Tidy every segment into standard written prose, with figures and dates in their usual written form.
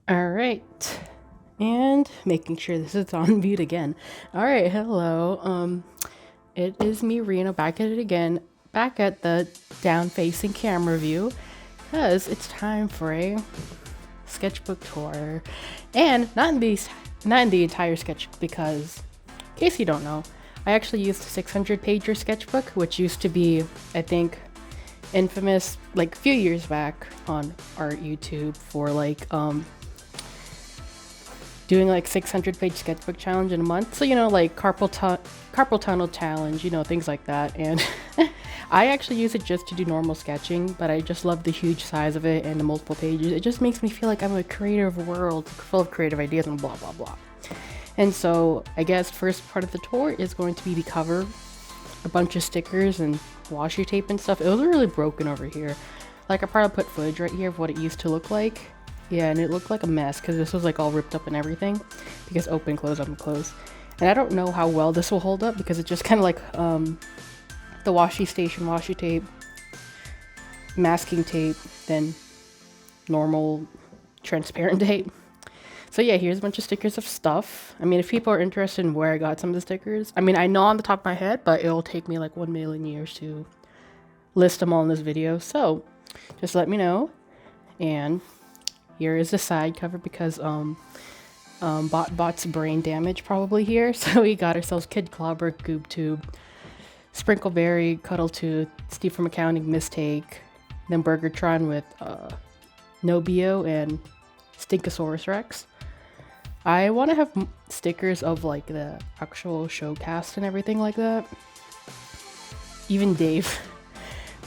All right, and making sure this is on mute again. All right, hello. It is me, Rena, back at it again, back at the down-facing camera view, because it's time for a sketchbook tour, and not in the entire sketchbook, because in case you don't know, I actually used a 600-pager sketchbook, which used to be, I think, infamous like a few years back on our YouTube for like doing like 600-page sketchbook challenge in a month. So, you know, like carpal tunnel challenge, you know, things like that. And I actually use it just to do normal sketching, but I just love the huge size of it and the multiple pages. It just makes me feel like I'm a creator of a world full of creative ideas and blah, blah, blah. And so I guess first part of the tour is going to be the cover, a bunch of stickers and washi tape and stuff. It was really broken over here. Like I probably put footage right here of what it used to look like. Yeah, and it looked like a mess because this was like all ripped up and everything because open, close, open, close. And I don't know how well this will hold up because it's just kind of like the washi station washi tape, masking tape, then normal transparent tape. So yeah, here's a bunch of stickers of stuff. I mean, if people are interested in where I got some of the stickers, I mean, I know on the top of my head, but it'll take me like 1 million years to list them all in this video. So just let me know. And here is the side cover because Bot's brain damage probably here. So we got ourselves Kid Clobber, Goob Tube, Sprinkleberry, Cuddletooth, Steve from Accounting, Mistake, then Burgertron with Nobio and Stinkosaurus Rex. I want to have stickers of like the actual show cast and everything like that. Even Dave.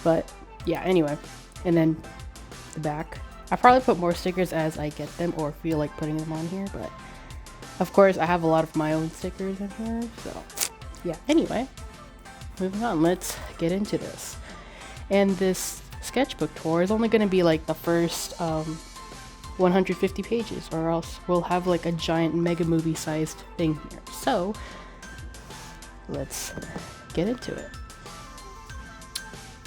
But yeah, anyway. And then the back. I probably put more stickers as I get them or feel like putting them on here, but of course I have a lot of my own stickers in here, so yeah. Anyway, moving on, let's get into this. And this sketchbook tour is only going to be like the first 150 pages, or else we'll have like a giant mega movie sized thing here. So let's get into it.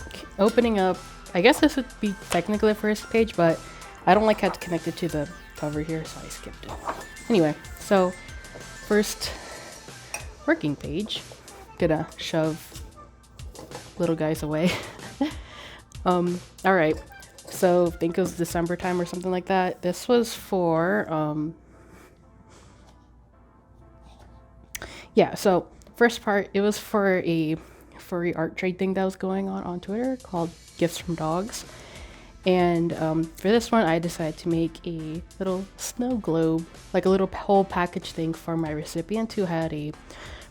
Okay, opening up, I guess this would be technically the first page, but I don't like how it's connected to the cover here, so I skipped it. Anyway, so first working page, gonna shove little guys away. Alright, so I think it was December time or something like that. This was for, yeah, so first part, it was for a furry art trade thing that was going on Twitter called Gifts from Dogs. And for this one, I decided to make a little snow globe, like a little whole package thing for my recipient who had a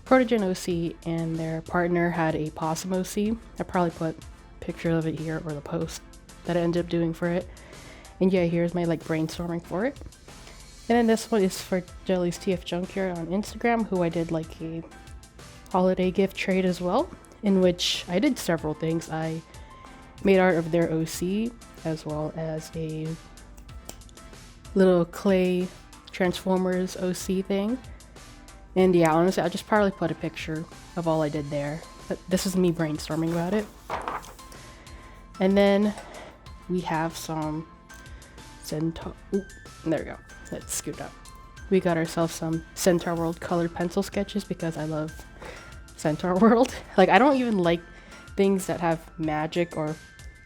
Protogen OC and their partner had a Possum OC. I probably put a picture of it here or the post that I ended up doing for it. And yeah, here's my like brainstorming for it. And then this one is for Jelly's TF Junkyard on Instagram, who I did like a holiday gift trade as well, in which I did several things. I made art of their OC, as well as a little clay Transformers OC thing. And yeah, honestly, I just probably put a picture of all I did there. But this is me brainstorming about it. And then we have some Centaur. Ooh, there we go. Let's scoot up. We got ourselves some Centaur World colored pencil sketches because I love Centaur World. Like, I don't even like things that have magic or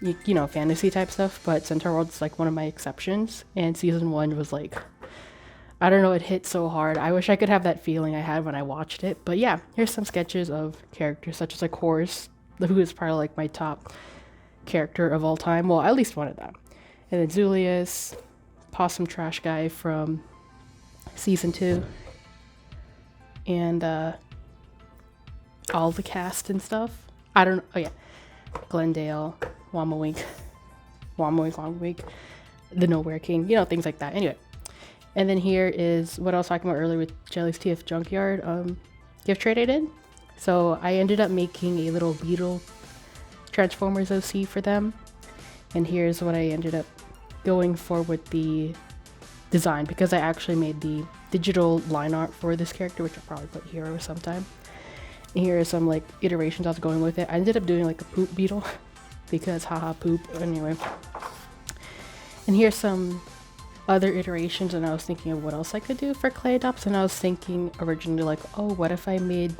you know, fantasy type stuff, but Centaur World's like one of my exceptions, and season 1 was like, I don't know, it hit so hard. I wish I could have that feeling I had when I watched it. But yeah, here's some sketches of characters such as like Horse, who is probably like my top character of all time, well, at least one of them. And then Zulius, Possum Trash Guy from season 2, and all the cast and stuff. I don't know, oh yeah, Glendale, Wamawink, the Nowhere King, you know, things like that. Anyway, and then here is what I was talking about earlier with Jelly's TF Junkyard gift trade I did. So I ended up making a little beetle Transformers OC for them, and here's what I ended up going for with the design, because I actually made the digital line art for this character, which I'll probably put here or sometime. And here are some like iterations I was going with it. I ended up doing like a poop beetle because haha poop. Anyway, and here's some other iterations, and I was thinking of what else I could do for clay adopts, and I was thinking originally like, oh, what if I made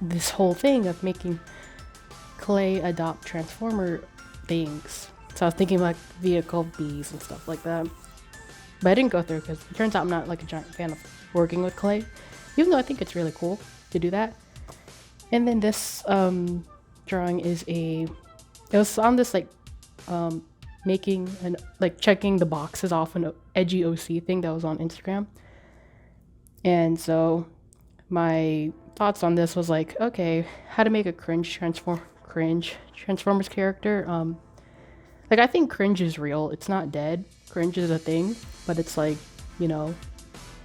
this whole thing of making clay adopt transformer things. So I was thinking like vehicle bees and stuff like that, but I didn't go through because it turns out I'm not like a giant fan of working with clay, even though I think it's really cool to do that. And then this drawing is it was on this like making and like checking the boxes off an edgy OC thing that was on Instagram. And so my thoughts on this was like, okay, how to make a cringe Transformers character. Like I think cringe is real. It's not dead. Cringe is a thing, but it's like, you know,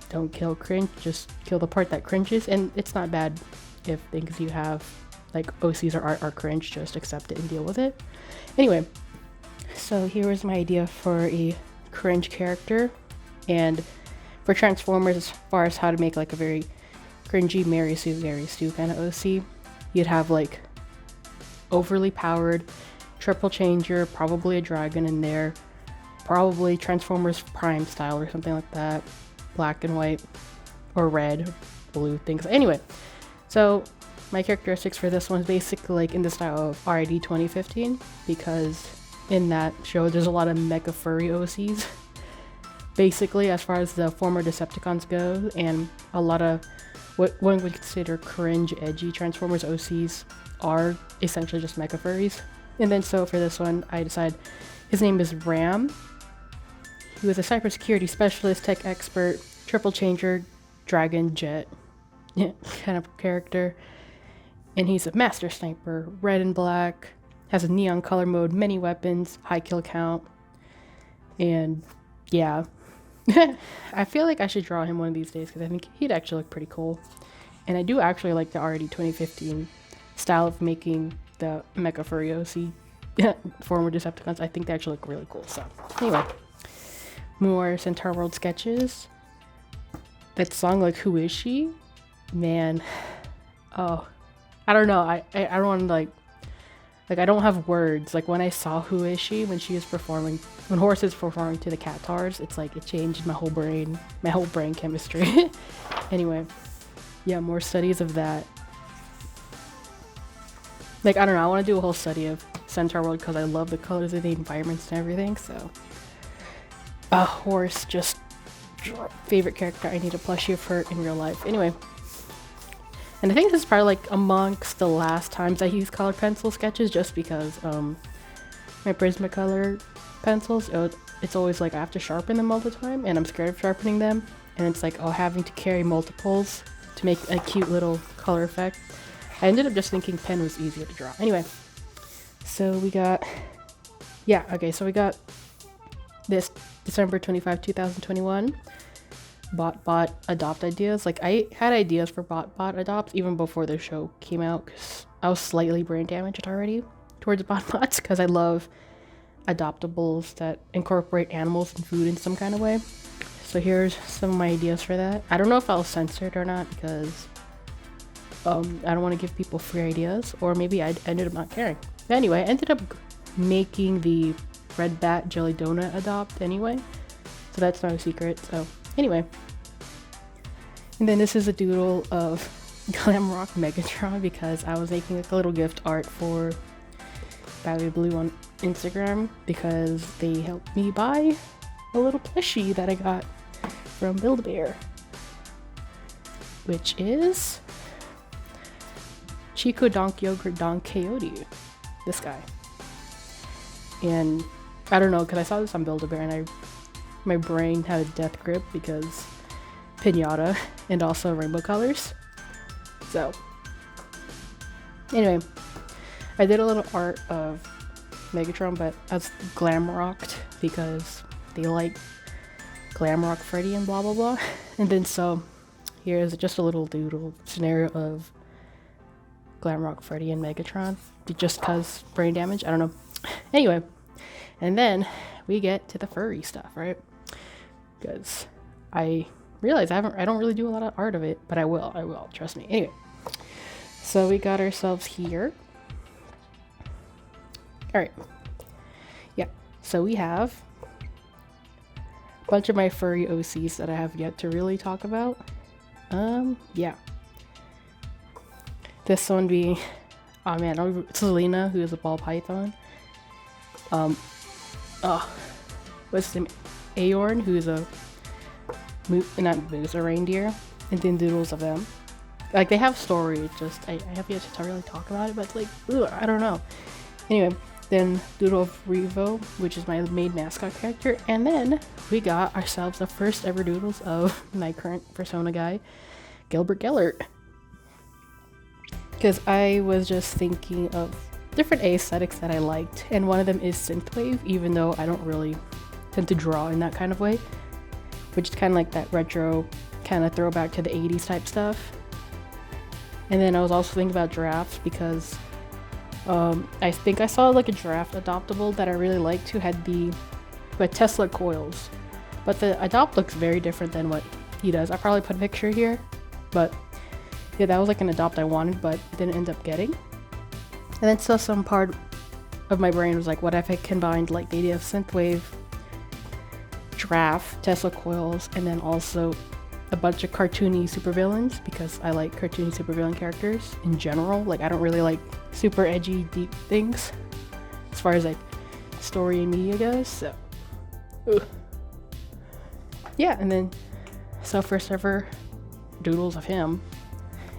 don't kill cringe, just kill the part that cringes. And it's not bad if things you have like OCs or art are cringe, just accept it and deal with it. Anyway, so here was my idea for a cringe character, and for Transformers, as far as how to make like a very cringy Mary Sue kind of OC, you'd have like overly powered triple changer, probably a dragon in there, probably Transformers Prime style or something like that, black and white or red, blue things. Anyway, so my characteristics for this one is basically like in the style of RID 2015, because in that show there's a lot of mecha furry OCs basically as far as the former Decepticons go, and a lot of what one would consider cringe edgy Transformers OCs are essentially just mecha furries. And then so for this one I decided his name is Ram. He was a cybersecurity specialist, tech expert, triple changer, dragon jet kind of character, and he's a master sniper, red and black, has a neon color mode, many weapons, high kill count, and yeah. I feel like I should draw him one of these days because I think he'd actually look pretty cool. And I do actually like the already 2015 style of making the mecha furry OC former Decepticons. I think they actually look really cool. So anyway, more Centaur World sketches. That song, like, who is she? Man, oh, I don't know. I don't want to like I don't have words. Like when I saw Who Is She when she was performing, when Horse is performing to the Centaurs, it's like it changed my whole brain chemistry. Anyway, yeah, more studies of that. Like I don't know, I want to do a whole study of Centaur World because I love the colors of the environments and everything. So, Horse, just favorite character. I need a plushie of her in real life. Anyway. And I think this is probably like amongst the last times I use colored pencil sketches, just because my Prismacolor pencils, it's always like I have to sharpen them all the time and I'm scared of sharpening them, and it's like having to carry multiples to make a cute little color effect. I ended up just thinking pen was easier to draw. Anyway, so we got so we got this December 25, 2021 bot adopt ideas. Like I had ideas for bot adopts even before the show came out because I was slightly brain damaged already towards bots because I love adoptables that incorporate animals and food in some kind of way. So here's some of my ideas for that. I don't know if I was censored or not because I don't want to give people free ideas, or maybe I ended up not caring. But anyway, I ended up making the red bat jelly donut adopt anyway, so that's not a secret. So anyway, and then this is a doodle of Glamrock Megatron because I was making like a little gift art for Bally Blue on Instagram because they helped me buy a little plushie that I got from Build-A-Bear, which is Chico Donk Yogurt Don Coyote, this guy. And I don't know, because I saw this on Build-A-Bear and my brain had a death grip because pinata and also rainbow colors. So anyway, I did a little art of Megatron, but I was glam rocked because they like glam rock Freddy and blah blah blah. And then so here's just a little doodle scenario of glam rock Freddy and Megatron, just cause brain damage, I don't know. Anyway, and then we get to the furry stuff, right? Because I realize I don't really do a lot of art of it, but I will, trust me. Anyway, so we got ourselves here. All right, yeah, so we have bunch of my furry OCs that I have yet to really talk about. Yeah. This one being, oh man, Selena, who is a ball python. What's his name? Aorn, who is a a reindeer, and then Doodles of them. Like, they have story, just I have yet to really talk about it, but like, ugh, I don't know. Anyway, then Doodle of Revo, which is my main mascot character, and then we got ourselves the first ever Doodles of my current persona guy, Gilbert Geller. Because I was just thinking of different aesthetics that I liked, and one of them is synthwave, even though I don't really tend to draw in that kind of way, which is kind of like that retro kind of throwback to the 80s type stuff. And then I was also thinking about giraffes because I think I saw like a giraffe adoptable that I really liked who had the Tesla coils, but the adopt looks very different than what he does. I probably put a picture here, but yeah, that was like an adopt I wanted but didn't end up getting. And then still some part of my brain was like, what if I combined like the idea of synthwave, giraffe, Tesla coils, and then also a bunch of cartoony supervillains, because I like cartoony supervillain characters in general. Like, I don't really like super edgy, deep things as far as like story and media goes, so yeah. And then so first ever Doodles of him,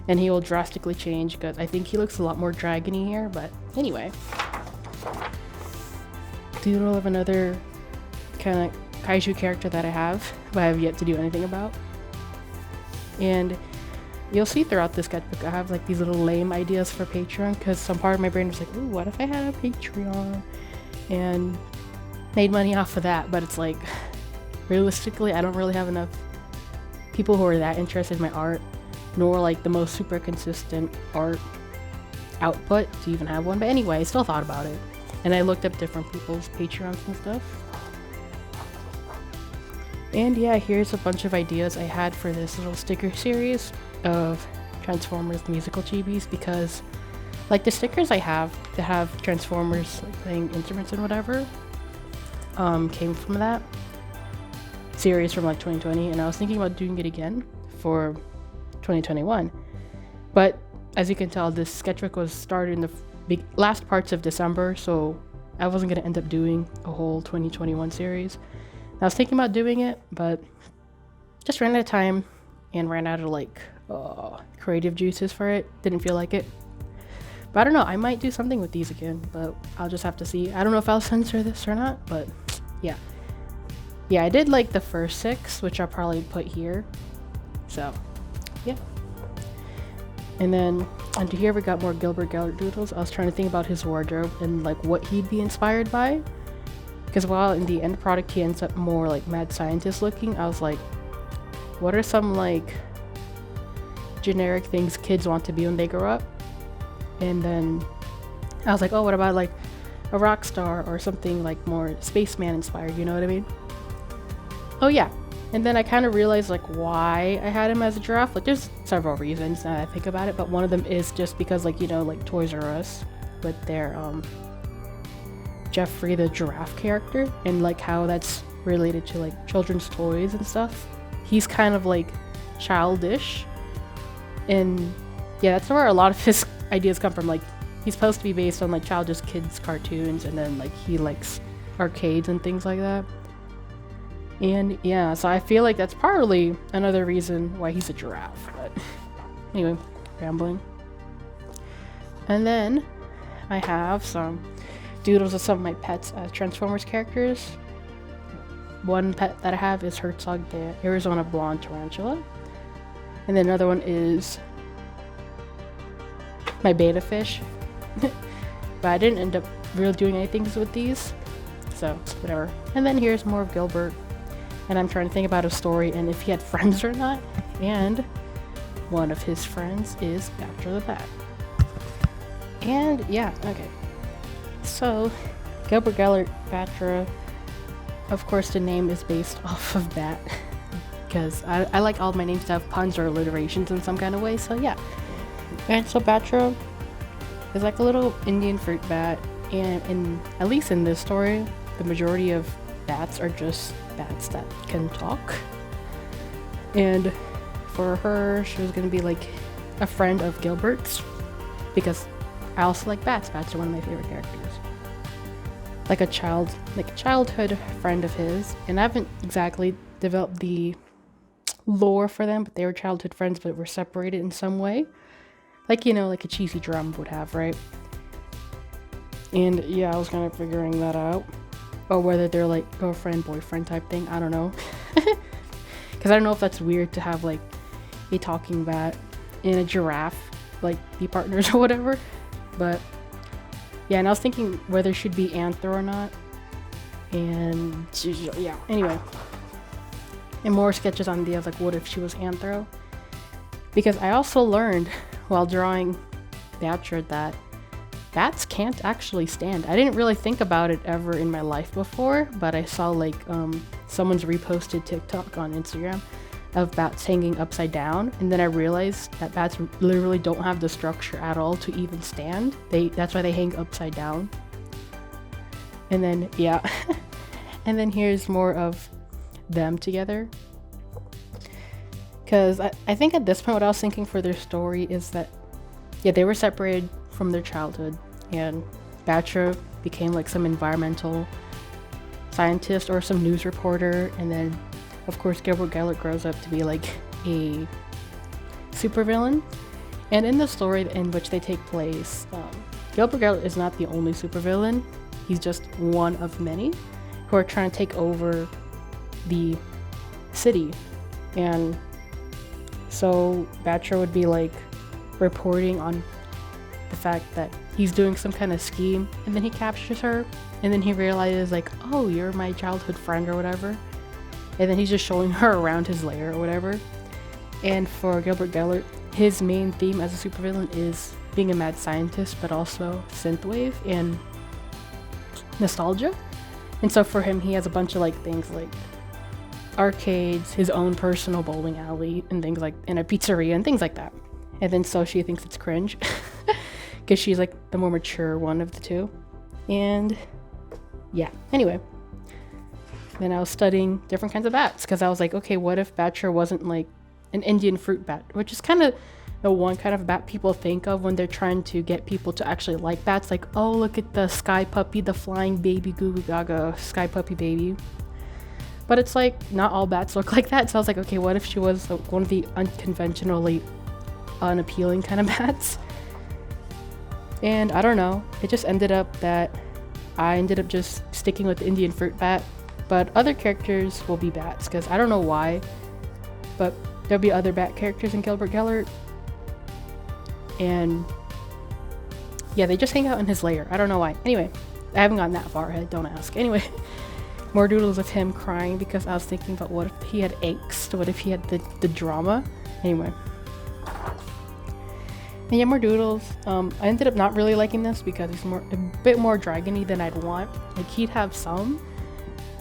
and he will drastically change because I think he looks a lot more dragony here, but anyway. Doodle of another kind of kaiju character that I have, but I have yet to do anything about. And you'll see throughout this sketchbook I have like these little lame ideas for Patreon, because some part of my brain was like, ooh, what if I had a Patreon and made money off of that? But it's like, realistically, I don't really have enough people who are that interested in my art, nor like the most super consistent art output to even have one. But anyway, I still thought about it, and I looked up different people's Patreons and stuff. And yeah, here's a bunch of ideas I had for this little sticker series of Transformers the musical chibis, because like the stickers I have that have Transformers like playing instruments and whatever came from that series from like 2020, and I was thinking about doing it again for 2021. But as you can tell, this sketchbook was started in the last parts of December, so I wasn't going to end up doing a whole 2021 series. I was thinking about doing it, but just ran out of time and ran out of like creative juices for it. Didn't feel like it. But I don't know, I might do something with these again, but I'll just have to see. I don't know if I'll censor this or not, but yeah. Yeah, I did like the first 6, which I'll probably put here. So, yeah. And then under here we got more Gilbert Geller Doodles. I was trying to think about his wardrobe and like what he'd be inspired by. Because while in the end product he ends up more like mad scientist looking, I was like, what are some like generic things kids want to be when they grow up? And then I was like, oh, what about like a rock star or something like more spaceman inspired, you know what I mean? Oh yeah. And then I kind of realized like why I had him as a giraffe. Like there's several reasons now that I think about it, but one of them is just because like, you know, like Toys R Us with their Jeffrey the giraffe character, and like how that's related to like children's toys and stuff. He's kind of like childish, and yeah, that's where a lot of his ideas come from. Like he's supposed to be based on like childish kids cartoons, and then like he likes arcades and things like that. And yeah, so I feel like that's probably another reason why he's a giraffe. But anyway, rambling. And then I have some Doodles of some of my pets as Transformers characters. One pet that I have is Herzog, the Arizona blonde tarantula. And then another one is my beta fish. But I didn't end up really doing anything with these, so whatever. And then here's more of Gilbert, and I'm trying to think about a story and if he had friends or not. And one of his friends is Patra the Bat. And yeah, okay. So, Gilbert Geller, Patra, of course the name is based off of that, because I like all my names to have puns or alliterations in some kind of way, so yeah. And so Patra is like a little Indian fruit bat, and at least in this story, the majority of bats are just bats that can talk. And for her, she was gonna be like a friend of Gilbert's, because I also like bats. Bats are one of my favorite characters. Like a childhood friend of his, and I haven't exactly developed the lore for them, but they were childhood friends but were separated in some way. Like, you know, like a cheesy drum would have, right? And yeah, I was kind of figuring that out. Or whether they're like girlfriend, boyfriend type thing. I don't know. Because I don't know if that's weird to have like a talking bat and a giraffe like be partners or whatever. But yeah, and I was thinking whether it should be anthro or not. And yeah, anyway. And more sketches on the of like, what if she was anthro? Because I also learned while drawing Patra that bats can't actually stand. I didn't really think about it ever in my life before, but I saw like someone's reposted TikTok on Instagram of bats hanging upside down, and then I realized that bats literally don't have the structure at all to even stand. That's why they hang upside down. And then yeah, and then here's more of them together. Because I think at this point what I was thinking for their story is that, yeah, they were separated from their childhood, and Patra became like some environmental scientist or some news reporter, and then of course Gilbert Geller grows up to be like a supervillain. And in the story in which they take place, Gilbert Geller is not the only supervillain. He's just one of many who are trying to take over the city. And so Patra would be like reporting on the fact that he's doing some kind of scheme, and then he captures her, and then he realizes like, oh, you're my childhood friend or whatever, and then he's just showing her around his lair or whatever. And for Gilbert Geller, his main theme as a supervillain is being a mad scientist, but also synthwave and nostalgia. And so for him, he has a bunch of like things like arcades, his own personal bowling alley, and things like, and a pizzeria and things like that. And then so she thinks it's cringe because she's like the more mature one of the two. And yeah, anyway, then I was studying different kinds of bats because I was like, okay, what if Patra wasn't like an Indian fruit bat, which is kind of the one kind of bat people think of when they're trying to get people to actually like bats. Like, oh, look at the sky puppy, the flying baby goo goo gaga sky puppy baby. But it's like not all bats look like that. So I was like, okay, what if she was one of the unconventionally unappealing kind of bats? And I don't know, it just ended up that I ended up just sticking with the Indian fruit bat, but other characters will be bats because I don't know why, but there'll be other bat characters in Gilbert Geller. And yeah, they just hang out in his lair. I don't know why. Anyway, I haven't gotten that far ahead, don't ask. Anyway, more doodles of him crying because I was thinking about what if he had angst, what if he had the drama. Anyway. And yeah, more doodles. I ended up not really liking this because he's a bit more dragony than I'd want. Like, he'd have some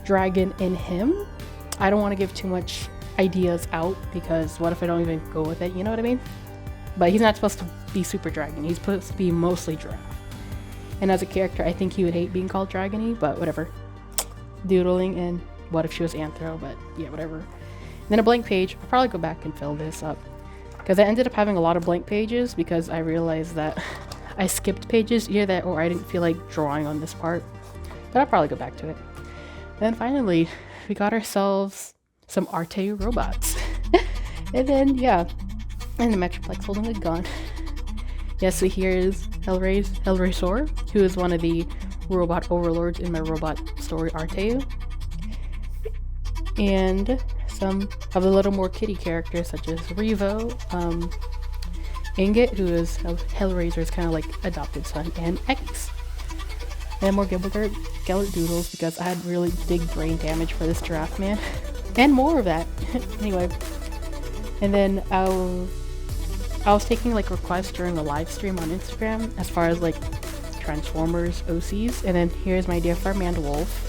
dragon in him. I don't want to give too much ideas out because what if I don't even go with it, you know what I mean? But he's not supposed to be super dragon. He's supposed to be mostly giraffe. And as a character, I think he would hate being called dragony, but whatever. Doodling and what if she was anthro, but yeah, whatever. And then a blank page. I'll probably go back and fill this up because I ended up having a lot of blank pages because I realized that I skipped pages, either that or I didn't feel like drawing on this part. But I'll probably go back to it. And then finally, we got ourselves some Arya robots. And then, yeah, and the Metroplex holding a gun. Yes, so here's Hellraiser, who is one of the robot overlords in my robot story Arya. And some of the little more kitty characters such as Revo, Ingot, who is Hellraiser's kind of like adopted son, and X. And more Gilbert Doodles because I had really big brain damage for this giraffe man. And more of that. Anyway. And then I was taking like requests during a live stream on Instagram as far as like Transformers OCs. And then here's my idea for Amanda Wolf.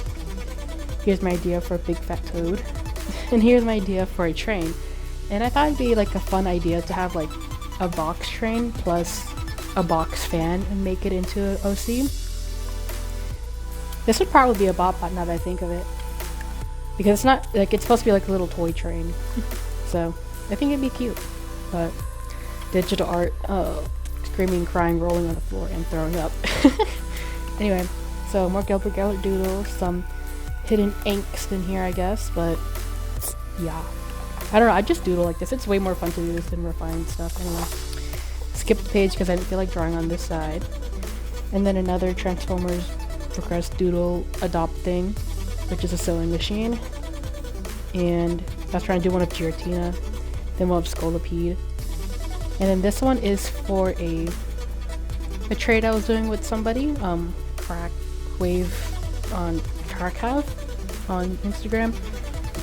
Here's my idea for a big fat toad. And here's my idea for a train. And I thought it'd be like a fun idea to have like a box train plus a box fan and make it into an OC. This would probably be a bot bot now that I think of it. because it's not like, it's supposed to be like a little toy train. So I think it'd be cute. But digital art, screaming, crying, rolling on the floor, and throwing up. Anyway, so more Gilbert Geller doodles, some hidden angst in here, I guess, but yeah. I don't know, I just doodle like this. It's way more fun to do this than refine stuff. Anyway, skip the page because I didn't feel like drawing on this side. And then another Transformers progressed doodle adopt thing, which is a sewing machine. And I was trying to do one of Giratina, then one of Scolipede. And then this one is for a trade I was doing with somebody, Crackwave on Tarkav on Instagram.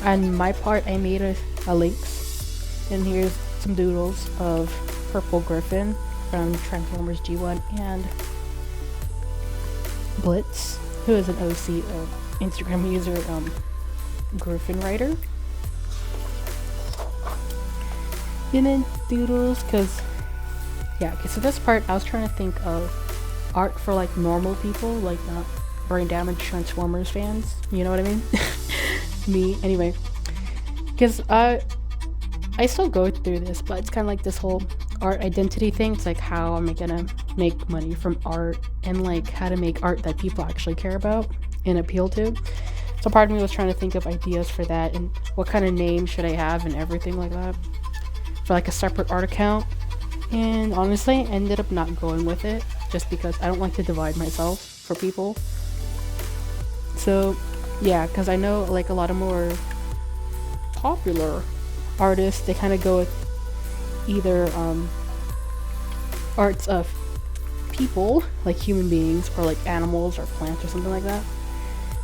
And my part, I made a links, and here's some doodles of Purple Griffin from Transformers G1 and Blitz, who is an OC Instagram user, Griffin writer. And then doodles, cause yeah, okay, so this part I was trying to think of art for like normal people, like not brain damaged Transformers fans, you know what I mean? Me, anyway, because I still go through this, but it's kind of like this whole art identity thing. It's like, how am I gonna make money from art, and like how to make art that people actually care about and appeal to. So part of me was trying to think of ideas for that, and what kind of name should I have and everything like that for like a separate art account. And honestly, I ended up not going with it just because I don't like to divide myself for people. So yeah, because I know like a lot of more popular artists, they kind of go with either arts of people, like human beings, or like animals or plants or something like that.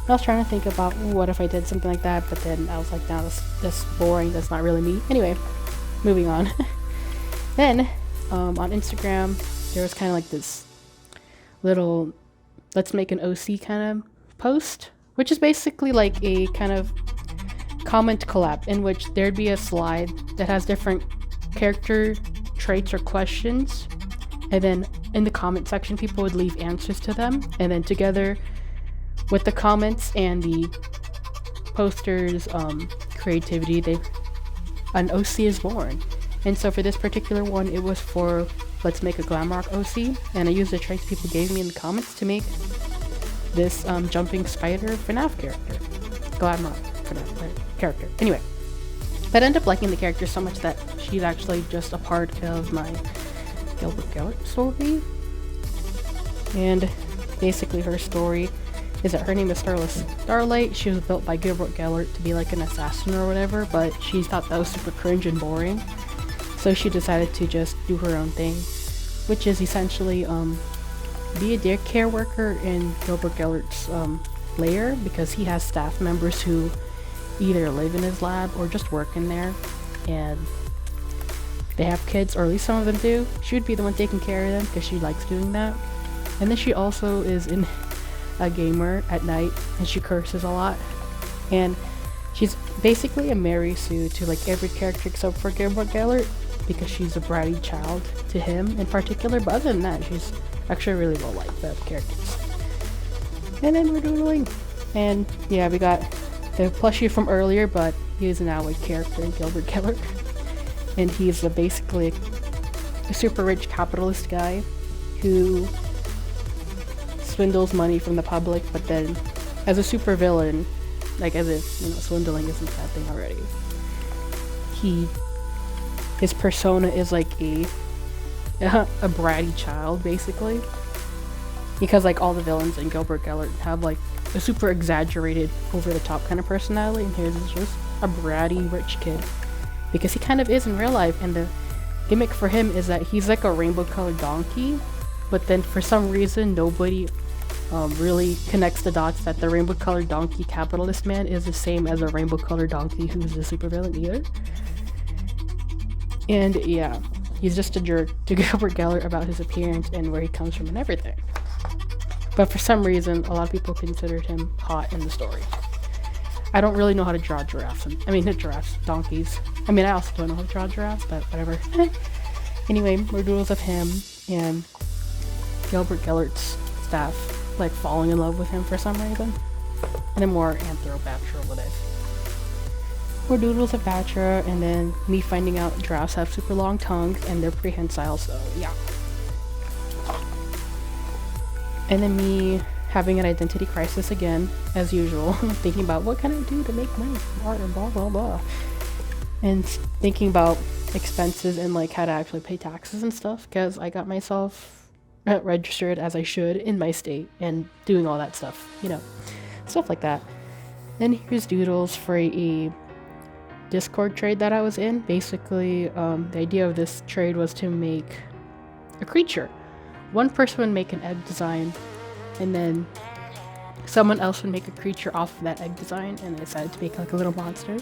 I was trying to think about what if I did something like that, but then I was like, no, that's boring, that's not really me. Anyway, moving on. Then on Instagram there was kind of like this little let's make an OC kind of post, which is basically like a kind of comment collab in which there'd be a slide that has different character traits or questions, and then in the comment section people would leave answers to them, and then together with the comments and the posters creativity, an OC is born. And so for this particular one, it was for let's make a glam rock OC, and I used the traits people gave me in the comments to make this jumping spider FNAF character, glam rock FNAF character. Anyway, but I ended up liking the character so much that she's actually just a part of my Gilbert Geller story. And basically her story is that her name is Starless Starlight. She was built by Gilbert Geller to be like an assassin or whatever, but she thought that was super cringe and boring. So she decided to just do her own thing, which is essentially be a daycare worker in Gilbert Geller's lair, because he has staff members who either live in his lab or just work in there, and they have kids, or at least some of them do. She would be the one taking care of them because she likes doing that. And then she also is a gamer at night, and she curses a lot. And she's basically a Mary Sue to like every character except for Gilbert Geller, because she's a bratty child to him in particular. But other than that, she's actually really well liked by the characters. And then we're doodling, and yeah, we got the plushie from earlier, but he is now a character in Gilbert Geller, and he's basically a super rich capitalist guy who swindles money from the public, but then as a super villain, like as if, you know, swindling isn't that thing already, his persona is like a bratty child, basically, because like all the villains in Gilbert Geller have like a super exaggerated, over the top kind of personality, and his is just a bratty rich kid, because he kind of is in real life. And the gimmick for him is that he's like a rainbow colored donkey, but then for some reason nobody really connects the dots that the rainbow colored donkey capitalist man is the same as a rainbow colored donkey who's the supervillain either. And yeah, he's just a jerk to Gilbert Geller about his appearance and where he comes from and everything. But for some reason, a lot of people considered him hot in the story. I don't really know how to draw giraffes. Donkeys. I mean, I also don't know how to draw giraffes, but whatever. Anyway, more doodles of him and Gilbert Geller's staff like falling in love with him for some reason. And then more anthropatral with it. more doodles of Patra, and then me finding out giraffes have super long tongues and they're prehensile, so yeah. And then me having an identity crisis again, as usual, thinking about what can I do to make money, art, and blah blah blah. And thinking about expenses and like how to actually pay taxes and stuff, because I got myself registered as I should in my state and doing all that stuff, you know, stuff like that. Then here's doodles for a Discord trade that I was in. Basically, the idea of this trade was to make a creature. One person would make an egg design, and then someone else would make a creature off of that egg design, and I decided to make like a little monster.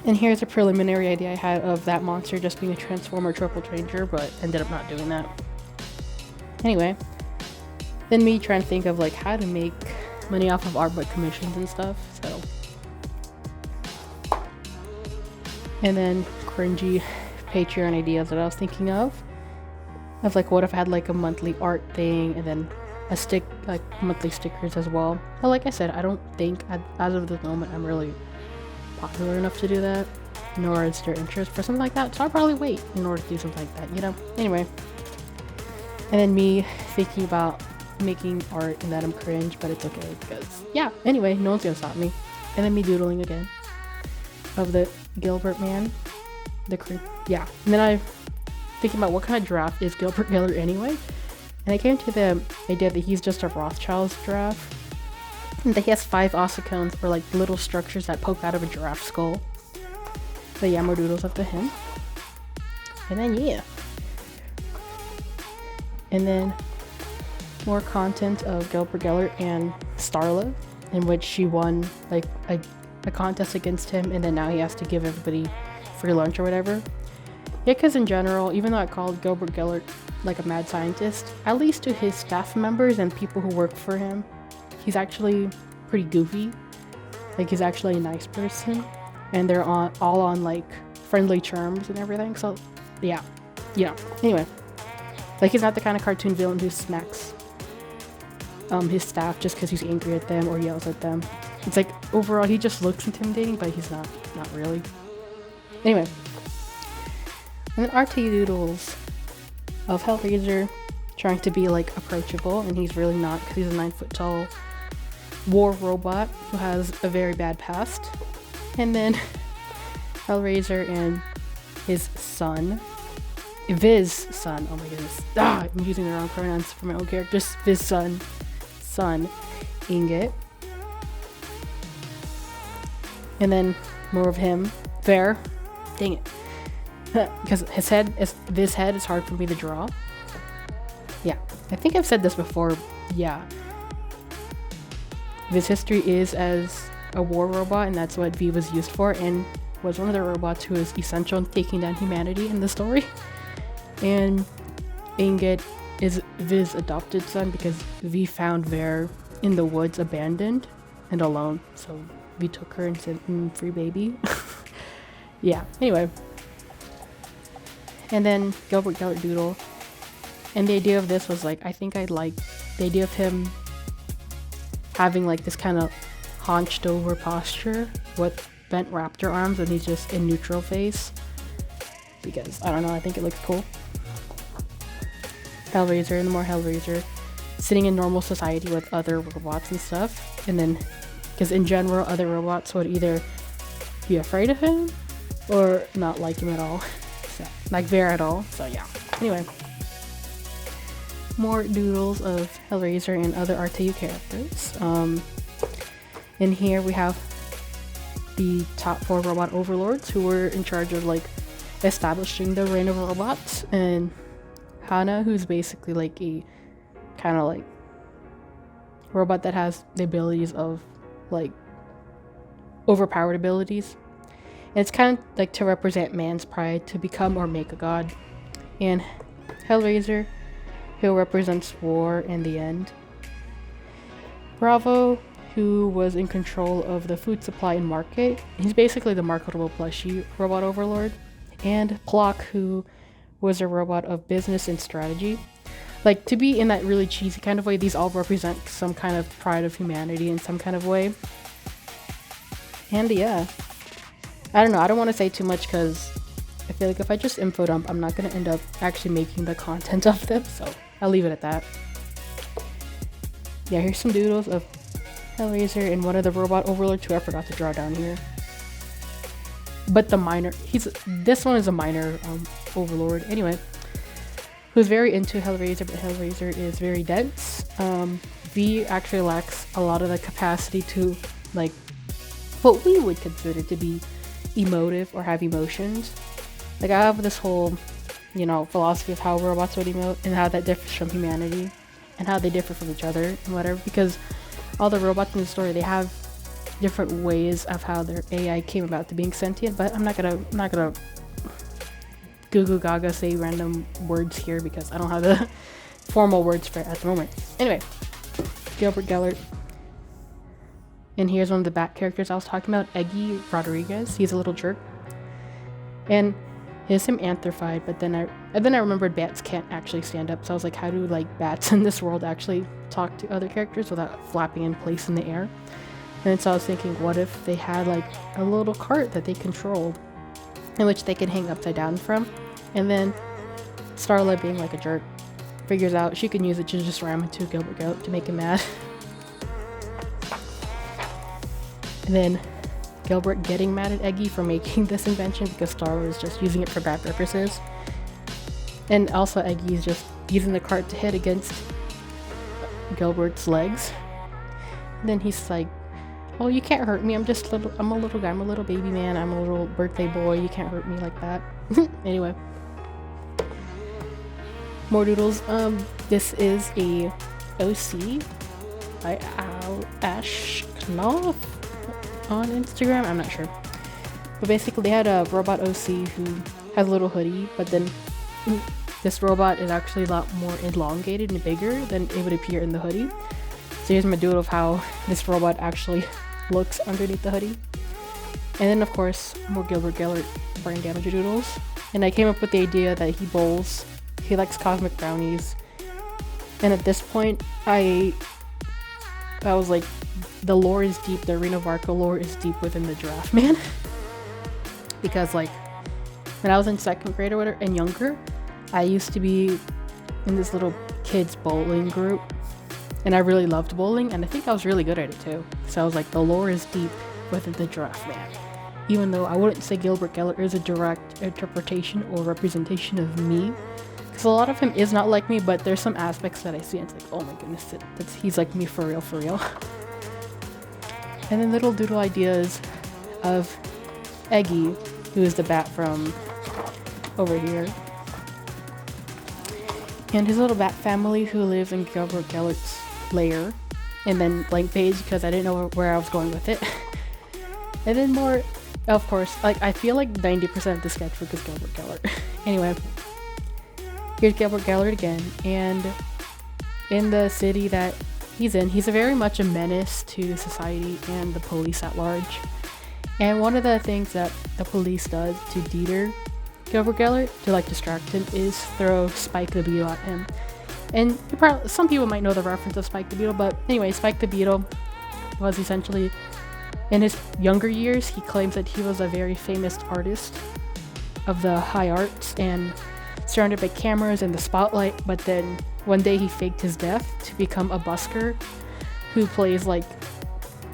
And here's a preliminary idea I had of that monster just being a Transformer Triple Changer, but ended up not doing that. Anyway, then me trying to think of like how to make money off of artwork commissions and stuff, so. And then cringy Patreon ideas that I was thinking of like what if I had like a monthly art thing and then like monthly stickers as well. But like I said, I don't think as of the moment I'm really popular enough to do that, nor is there interest for something like that, so I'll probably wait in order to do something like that, you know? Anyway, and then me thinking about making art and that I'm cringe, but it's okay because yeah, anyway, no one's gonna stop me. And then me doodling again of the Gilbert man, yeah. And then I thinking about what kind of giraffe is Gilbert Geller anyway, and I came to the idea that he's just a Rothschild's giraffe, and that he has 5 ossicones, or like little structures that poke out of a giraffe skull. But yeah, more doodles up to him. And then yeah. And then more content of Gilbert Geller and Starla, in which she won like a contest against him, and then now he has to give everybody free lunch or whatever. Yeah, because in general, even though I called Gilbert Geller like a mad scientist, at least to his staff members and people who work for him, he's actually pretty goofy. Like, he's actually a nice person, and they're all on like friendly terms and everything, so yeah, you know. Anyway, like, he's not the kind of cartoon villain who smacks his staff just because he's angry at them or yells at them. It's like, overall, he just looks intimidating, but he's not really. Anyway, and then RT Doodles of Hellraiser trying to be like approachable, and he's really not because he's a 9-foot tall war robot who has a very bad past. And then Hellraiser and his son, Viz's son, oh my goodness, I'm using the wrong pronouns for my own character, just Viz's son, Ingot. And then more of him there, dang it, because Viz's head is hard for me to draw. Yeah, I think I've said this before. Yeah, Viz's history is as a war robot, and that's what V was used for, and was one of the robots who is essential in taking down humanity in the story. And Ingot is Viz's adopted son because V found Ver in the woods abandoned and alone, so V took her and said, free baby. Yeah, anyway. And then Gilbert Geller Doodle. And the idea of this was like, I think I like the idea of him having like this kind of hunched over posture with bent raptor arms, and he's just in neutral face. Because, I don't know, I think it looks cool. Hellraiser, and the more Hellraiser, sitting in normal society with other robots and stuff. And then, because in general, other robots would either be afraid of him or not like him at all. So, like Ver at all. So yeah. Anyway. More doodles of Hellraiser and other RTU characters. In here we have the top 4 robot overlords who were in charge of like establishing the reign of robots, and Hana, who's basically like a kind of like robot that has the abilities of like overpowered abilities. And it's kind of like to represent man's pride to become or make a god. And Hellraiser, who represents war and the end. Bravo, who was in control of the food supply and market. He's basically the marketable plushie robot overlord. And Plock, who was a robot of business and strategy. Like, to be in that really cheesy kind of way, these all represent some kind of pride of humanity in some kind of way. And yeah, I don't know, I don't want to say too much because I feel like if I just info dump, I'm not going to end up actually making the content of them, so I'll leave it at that. Yeah, here's some doodles of Hellraiser and one of the robot overlords who I forgot to draw down here. But the minor, this one is a minor overlord. Anyway, who's very into Hellraiser, but Hellraiser is very dense. V actually lacks a lot of the capacity to, like, what we would consider to be emotive or have emotions. Like, I have this whole, you know, philosophy of how robots would emote and how that differs from humanity and how they differ from each other and whatever, because all the robots in the story, they have different ways of how their AI came about to being sentient, but I'm not gonna goo goo gaga say random words here because I don't have the formal words for it at the moment. Anyway, Gilbert Geller. And here's one of the bat characters I was talking about, Eggy Rodriguez. He's a little jerk. And here's him anthropied, but then I remembered bats can't actually stand up, so I was like, how do like bats in this world actually talk to other characters without flapping in place in the air? And so I was thinking, what if they had like a little cart that they controlled in which they can hang upside down from? And then Starla, being like a jerk, figures out she can use it to just ram into Gilbert Geller to make him mad. And then Gilbert getting mad at Eggy for making this invention because Starla is just using it for bad purposes. And also Eggy's just using the cart to hit against Gilbert's legs. And then he's like, oh, you can't hurt me, I'm a little guy, I'm a little baby man, I'm a little birthday boy, you can't hurt me like that. Anyway. More doodles. This is a OC by Ash Knopf on Instagram, I'm not sure. But basically they had a robot OC who has a little hoodie, but then this robot is actually a lot more elongated and bigger than it would appear in the hoodie. So here's my doodle of how this robot actually looks underneath the hoodie. And then of course more Gilbert Geller brain damage doodles. And I came up with the idea that he bowls, he likes cosmic brownies, and at this point I was like, the lore is deep, the Reno Varco lore is deep within the Giraffe Man. Because like when I was in 2nd grade or whatever and younger, I used to be in this little kids bowling group. And I really loved bowling, and I think I was really good at it too. So I was like, the lore is deep within the Giraffe Man. Even though I wouldn't say Gilbert Geller is a direct interpretation or representation of me. Because a lot of him is not like me, but there's some aspects that I see and it's like, oh my goodness, he's like me for real, for real. And then little doodle ideas of Eggy, who is the bat from over here. And his little bat family who lives in Gilbert Geller's lair, and then blank page because I didn't know where I was going with it. And then more, of course, like I feel like 90% of the sketchbook is Gilbert Geller. Anyway, here's Gilbert Geller again, and in the city that he's in, he's very much a menace to society and the police at large. And one of the things that the police does to deter Gilbert Geller, to like distract him, is throw Spike the Beetle at him. And some people might know the reference of Spike the Beetle, but anyway, Spike the Beetle was essentially, in his younger years, he claims that he was a very famous artist of the high arts and surrounded by cameras and the spotlight, but then one day he faked his death to become a busker who plays like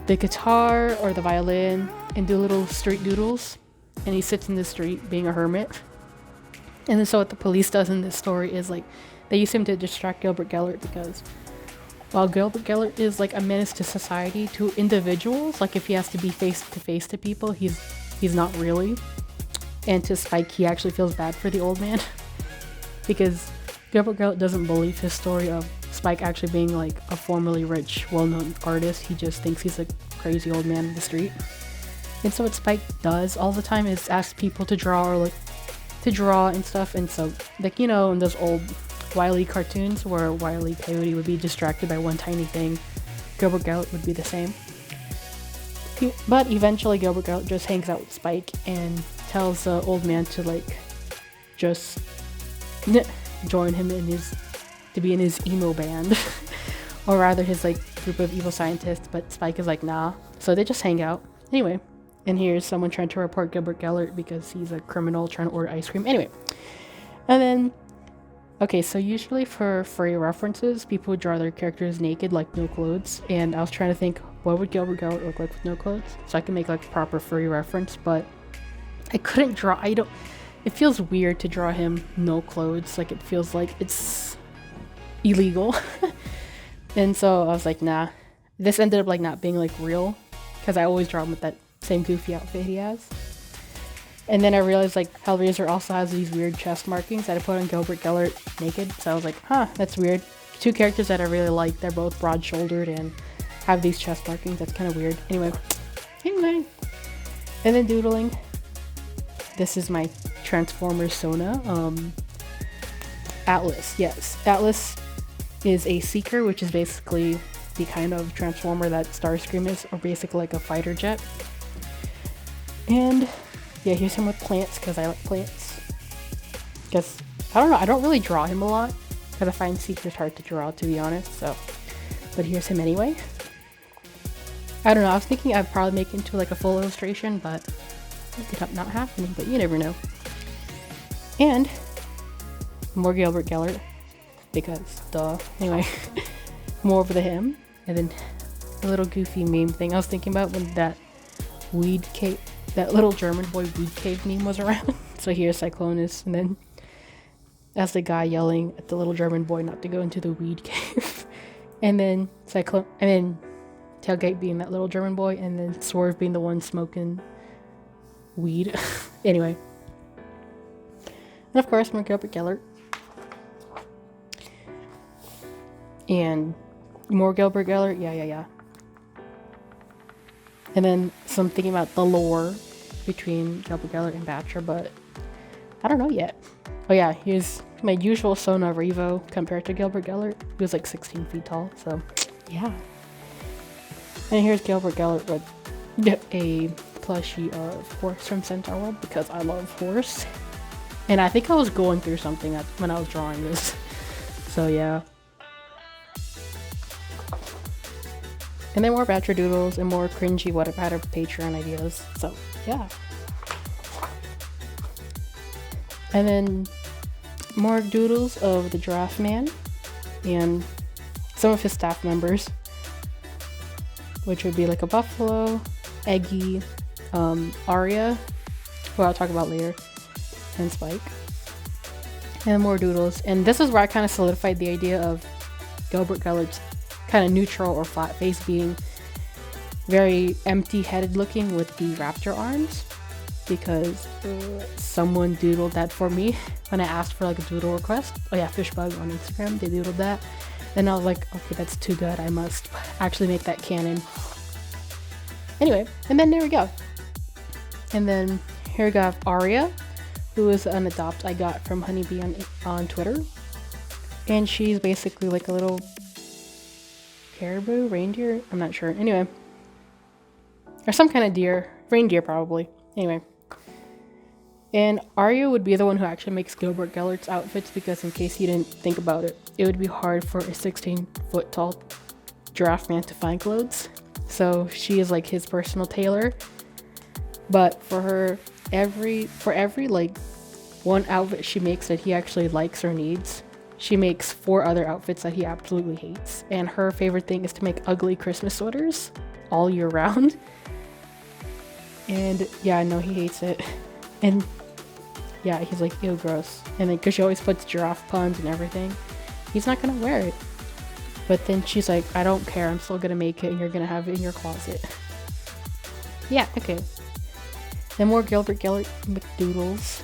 the guitar or the violin and do little street doodles, and he sits in the street being a hermit. And then so what the police does in this story is like they use him to distract Gilbert Geller, because while Gilbert Geller is like a menace to society, to individuals, like if he has to be face to face to people, he's not really. And to Spike, he actually feels bad for the old man because Gilbert Geller doesn't believe his story of Spike actually being like a formerly rich, well-known artist. He just thinks he's a crazy old man in the street. And so what Spike does all the time is ask people to draw, or like to draw and stuff. And so like, you know, in those old Wile E cartoons where Wile E Coyote would be distracted by one tiny thing, Gilbert Geller would be the same. But eventually Gilbert Geller just hangs out with Spike and tells the old man to like just join him to be in his emo band. Or rather his like group of evil scientists, but Spike is like, nah. So they just hang out. Anyway, And here's someone trying to report Gilbert Geller because he's a criminal trying to order ice cream. Anyway, and then, okay, so usually for furry references, people draw their characters naked, like no clothes. And I was trying to think, what would Gilbert Geller look like with no clothes? So I can make like a proper furry reference, but I couldn't draw, it feels weird to draw him no clothes. Like it feels like it's illegal. And so I was like, nah. This ended up like not being like real because I always draw him with that same goofy outfit he has. And then I realized like Hellraiser also has these weird chest markings that I put on Gilbert Geller naked. So I was like, huh, that's weird. Two characters that I really like. They're both broad-shouldered and have these chest markings. That's kind of weird. Anyway. And then doodling. This is my Transformers Sona. Atlas, yes. Atlas is a seeker, which is basically the kind of transformer that Starscream is, or basically like a fighter jet. And yeah, here's him with plants because I like plants. Because I don't know, I don't really draw him a lot because I find seekers hard to draw, to be honest. So, but here's him anyway. I don't know, I was thinking I'd probably make it into like a full illustration, but it ended up not happening. But you never know. And more Gilbert Geller because duh. Anyway, more over the him, and then a little goofy meme thing I was thinking about when that weed cave, that little German boy weed cave meme was around. So here's Cyclonus, and then that's the guy yelling at the little German boy not to go into the weed cave, and then Tailgate being that little German boy, and then Swerve being the one smoking weed. Anyway, and of course more Gilbert Geller. And more Gilbert Geller, yeah. And then some thinking about the lore between Gilbert Geller and Patra, but I don't know yet. Oh yeah, here's my usual Sona Revo compared to Gilbert Geller. He was like 16 feet tall, so yeah. And here's Gilbert Geller with a plushie of Horse from Centaur World because I love horse. And I think I was going through something when I was drawing this. So yeah. And then more Patra doodles and more cringy what I've had of Patreon ideas. So yeah. And then more doodles of the Giraffe Man and some of his staff members, which would be like a buffalo, Eggy, Arya, who I'll talk about later, and Spike. And more doodles. And this is where I kind of solidified the idea of Gilbert Geller's kind of neutral or flat face being very empty-headed looking with the raptor arms, because someone doodled that for me when I asked for like a doodle request. Oh yeah, Fishbug on Instagram, they doodled that, and I was like, okay, that's too good, I must actually make that canon. Anyway, and then there we go. And then here we got Arya, who is an adopt I got from Honeybee on Twitter, and she's basically like a little caribou, reindeer, I'm not sure. Anyway, or some kind of deer, reindeer probably. Anyway, and Arya would be the one who actually makes Gilbert Geller's outfits, because in case you didn't think about it, it would be hard for a 16-foot tall giraffe man to find clothes. So she is like his personal tailor. But for every like one outfit she makes that he actually likes or needs, she makes 4 other outfits that he absolutely hates. And her favorite thing is to make ugly Christmas sweaters all year round. And yeah, I know he hates it. And yeah, he's like, ew, gross. And then, because she always puts giraffe puns and everything, he's not gonna wear it. But then she's like, I don't care, I'm still gonna make it and you're gonna have it in your closet. Yeah, okay. Then more Gilbert Geller McDoodles.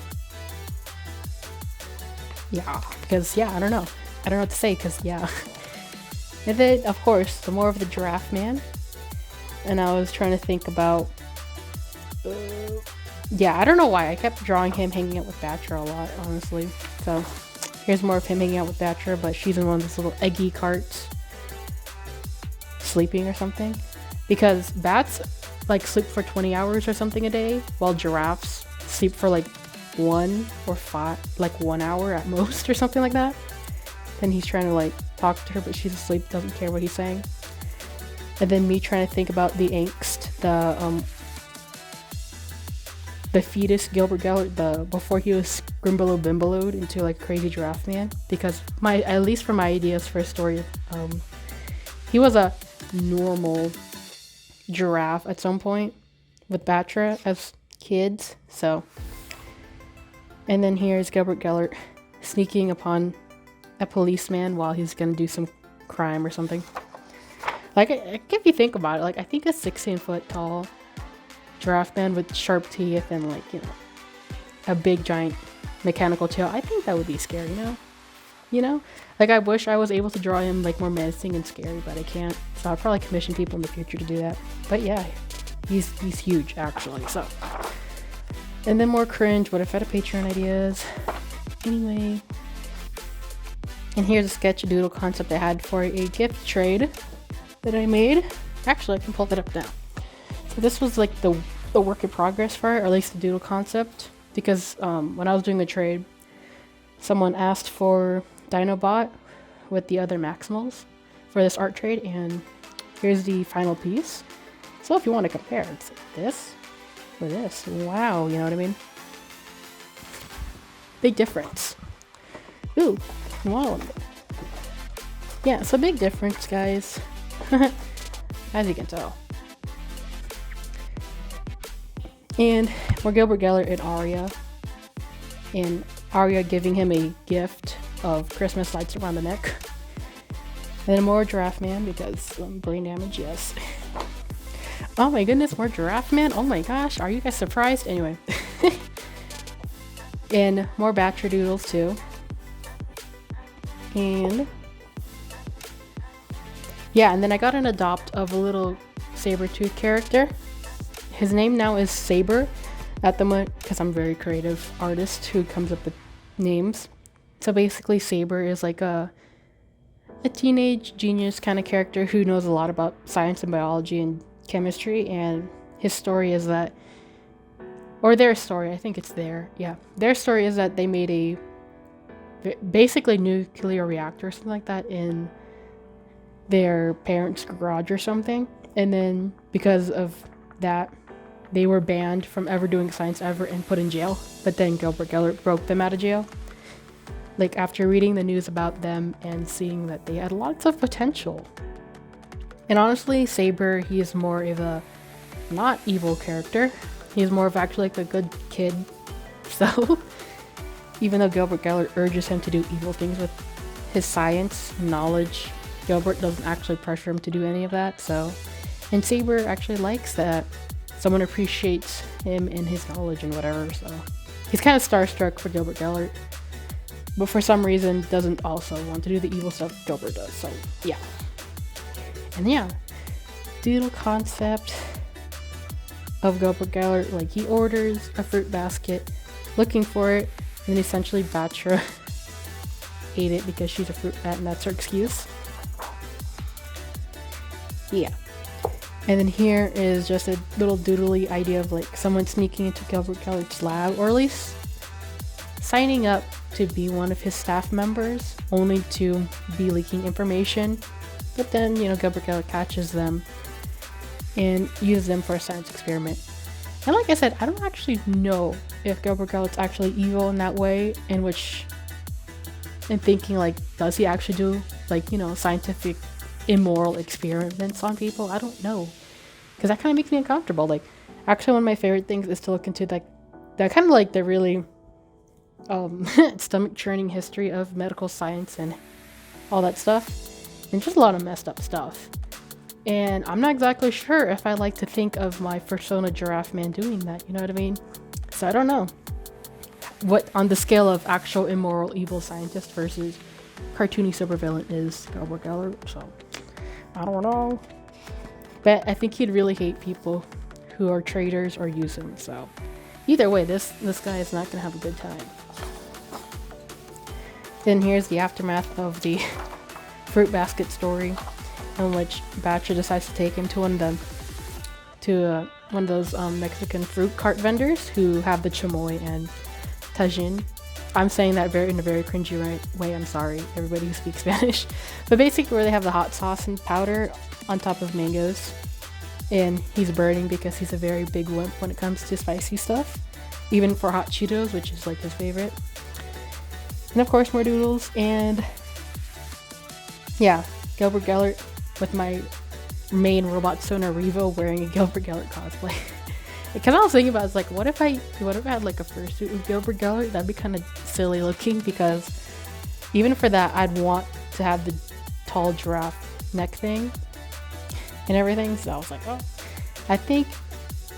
Yeah, because yeah, I don't know what to say, because yeah. And then of course the more of the Giraffe Man, and I was trying to think about yeah, I don't know why I kept drawing him hanging out with Patra a lot, honestly. So here's more of him hanging out with Patra, but she's in one of those little eggy carts sleeping or something, because bats like sleep for 20 hours or something a day, while giraffes sleep for like 1 or 5, like 1 hour at most or something like that. Then he's trying to like talk to her, but she's asleep, doesn't care what he's saying. And then me trying to think about the angst, the fetus Gilbert Geller, before he was Bimbaloed into like a crazy giraffe man, because at least for my ideas for a story, he was a normal giraffe at some point with Patra as kids. So, and then here's Gilbert Geller sneaking upon a policeman while he's gonna do some crime or something. Like, if you think about it, like, I think a 16-foot tall giraffe man with sharp teeth and, like, you know, a big giant mechanical tail, I think that would be scary, you know? Like, I wish I was able to draw him, like, more menacing and scary, but I can't. So I'll probably commission people in the future to do that. But yeah, he's huge, actually, so. And then more cringe, what if I had a Patreon ideas? Anyway. And here's a sketch doodle concept I had for a gift trade that I made. Actually, I can pull that up now. So this was like the work in progress for it, or at least the doodle concept, because when I was doing the trade, someone asked for Dinobot with the other Maximals for this art trade, and here's the final piece. So if you want to compare, it's like this or this. Wow, you know what I mean? Big difference. Ooh, wow. Yeah, so big difference, guys. As you can tell. And more Gilbert Geller and Arya. And Arya giving him a gift of Christmas lights around the neck. And then more Giraffe Man because brain damage, yes. Oh my goodness, more Giraffe Man? Oh my gosh, are you guys surprised? Anyway. And more Patra doodles too. And yeah, and then I got an adopt of a little saber-tooth character. His name now is Saber at the moment, because I'm a very creative artist who comes up with names. So basically Saber is like a teenage genius kind of character who knows a lot about science and biology and chemistry, and his story is that, or their story, I think it's their story is that they made a basically nuclear reactor or something like that in their parents' garage or something, and then because of that they were banned from ever doing science ever and put in jail. But then Gilbert Geller broke them out of jail, like after reading the news about them and seeing that they had lots of potential. And honestly, Saber, he is more of a not evil character. He's more of actually like a good kid. So even though Gilbert Geller urges him to do evil things with his science knowledge, Gilbert doesn't actually pressure him to do any of that. So, and Saber actually likes that someone appreciates him and his knowledge and whatever. So he's kind of starstruck for Gilbert Geller, but for some reason doesn't also want to do the evil stuff Gilbert does. So yeah. And yeah, doodle concept of Gilbert Geller, like he orders a fruit basket looking for it, and then essentially Patra ate it because she's a fruit bat and that's her excuse. Yeah. And then here is just a little doodly idea of like someone sneaking into Gilbert Geller's lab, or at least signing up to be one of his staff members, only to be leaking information. But then, you know, Gilbert Geller catches them and uses them for a science experiment. And like I said, I don't actually know if Gilbert Geller's actually evil in that way, in which I'm thinking like, does he actually do like, you know, scientific immoral experiments on people? I don't know, because that kind of makes me uncomfortable. Like, actually one of my favorite things is to look into like that kind of like the really stomach churning history of medical science and all that stuff, and just a lot of messed up stuff. And I'm not exactly sure if I like to think of my persona Giraffe Man doing that, you know what I mean? So I don't know what on the scale of actual immoral evil scientist versus cartoony supervillain is Gilbert Geller. So I don't know, but I think he'd really hate people who are traitors or use him. So either way, this guy is not gonna have a good time. Then here's the aftermath of the fruit basket story, in which Patra decides to take him to one of those Mexican fruit cart vendors who have the chamoy and tajin. I'm saying that in a very cringy way. I'm sorry, everybody who speaks Spanish. But basically where they have the hot sauce and powder on top of mangoes. and he's burning because he's a very big wimp when it comes to spicy stuff, even for hot Cheetos, which is like his favorite. And of course more Doodles, and yeah, Gilbert Geller with my main robot Sona Revo wearing a Gilbert Geller cosplay. Because I was thinking about, it's like, what if I had like a fursuit with Gilbert Geller? That'd be kind of silly looking, because even for that, I'd want to have the tall giraffe neck thing and everything. So I was like, oh, I think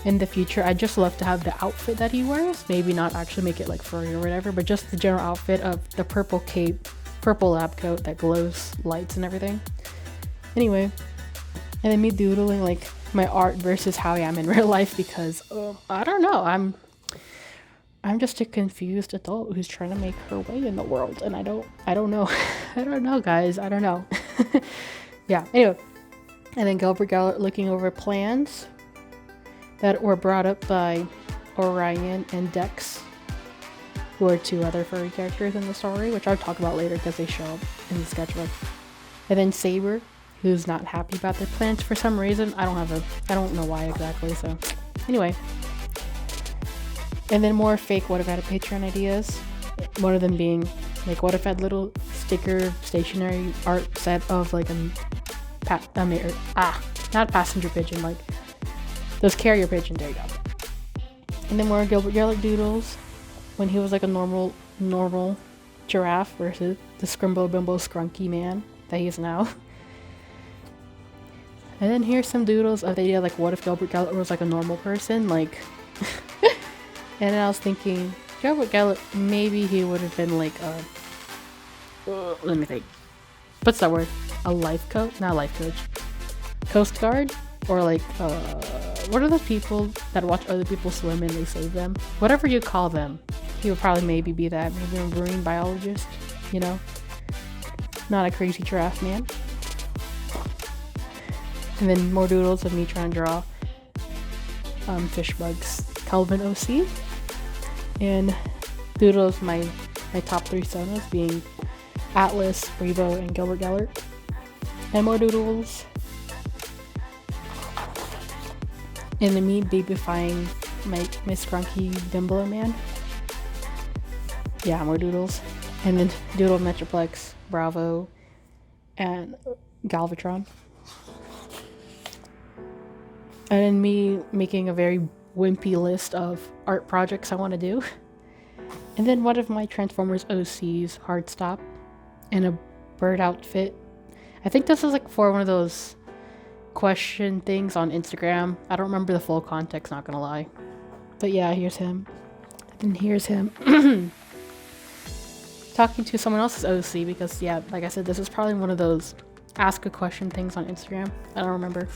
in the future, I'd just love to have the outfit that he wears. Maybe not actually make it like furry or whatever, but just the general outfit of the purple cape, purple lab coat that glows lights and everything. Anyway, and then me doodling like my art versus how I am in real life, because I don't know, I'm just a confused adult who's trying to make her way in the world, and I don't know. I don't know, guys, I don't know. Yeah, anyway, and then Gilbert Geller looking over plans that were brought up by Orion and Dex, who are two other furry characters in the story, which I'll talk about later because they show up in the sketchbook. And then Saber, who's not happy about their plans for some reason. I don't know why exactly, so anyway. And then more fake what if I had a Patreon ideas. One of them being like, what if I had little sticker stationery art set of like not passenger pigeon, like those carrier pigeons, there you go. And then more Gilbert Geller doodles when he was like a normal giraffe versus the scrimbo bimbo scrunky man that he is now. And then here's some doodles of the idea, like, what if Gilbert Geller was like a normal person, like and then I was thinking, Gilbert Geller, maybe he would have been like let me think, what's that word, a life coach, not life coach, coast guard, or like what are those people that watch other people swim and they save them, whatever you call them. He would probably maybe be that, maybe a marine biologist, you know, not a crazy giraffe man. And then more doodles of me trying to draw fish bugs Kelvin OC, and doodles my top 3 sonas being Atlas, Revo, and Gilbert Geller. And more doodles and then me babyfying my scrunky Dimbler man. Yeah, more doodles. And then doodle Metroplex, Bravo, and Galvatron. And then me making a very wimpy list of art projects I want to do. And then one of my Transformers OCs, Hardstop, in a bird outfit. I think this is like for one of those question things on Instagram. I don't remember the full context, not gonna lie. But yeah, here's him. And here's him talking to someone else's OC, because yeah, like I said, this is probably one of those ask a question things on Instagram. I don't remember.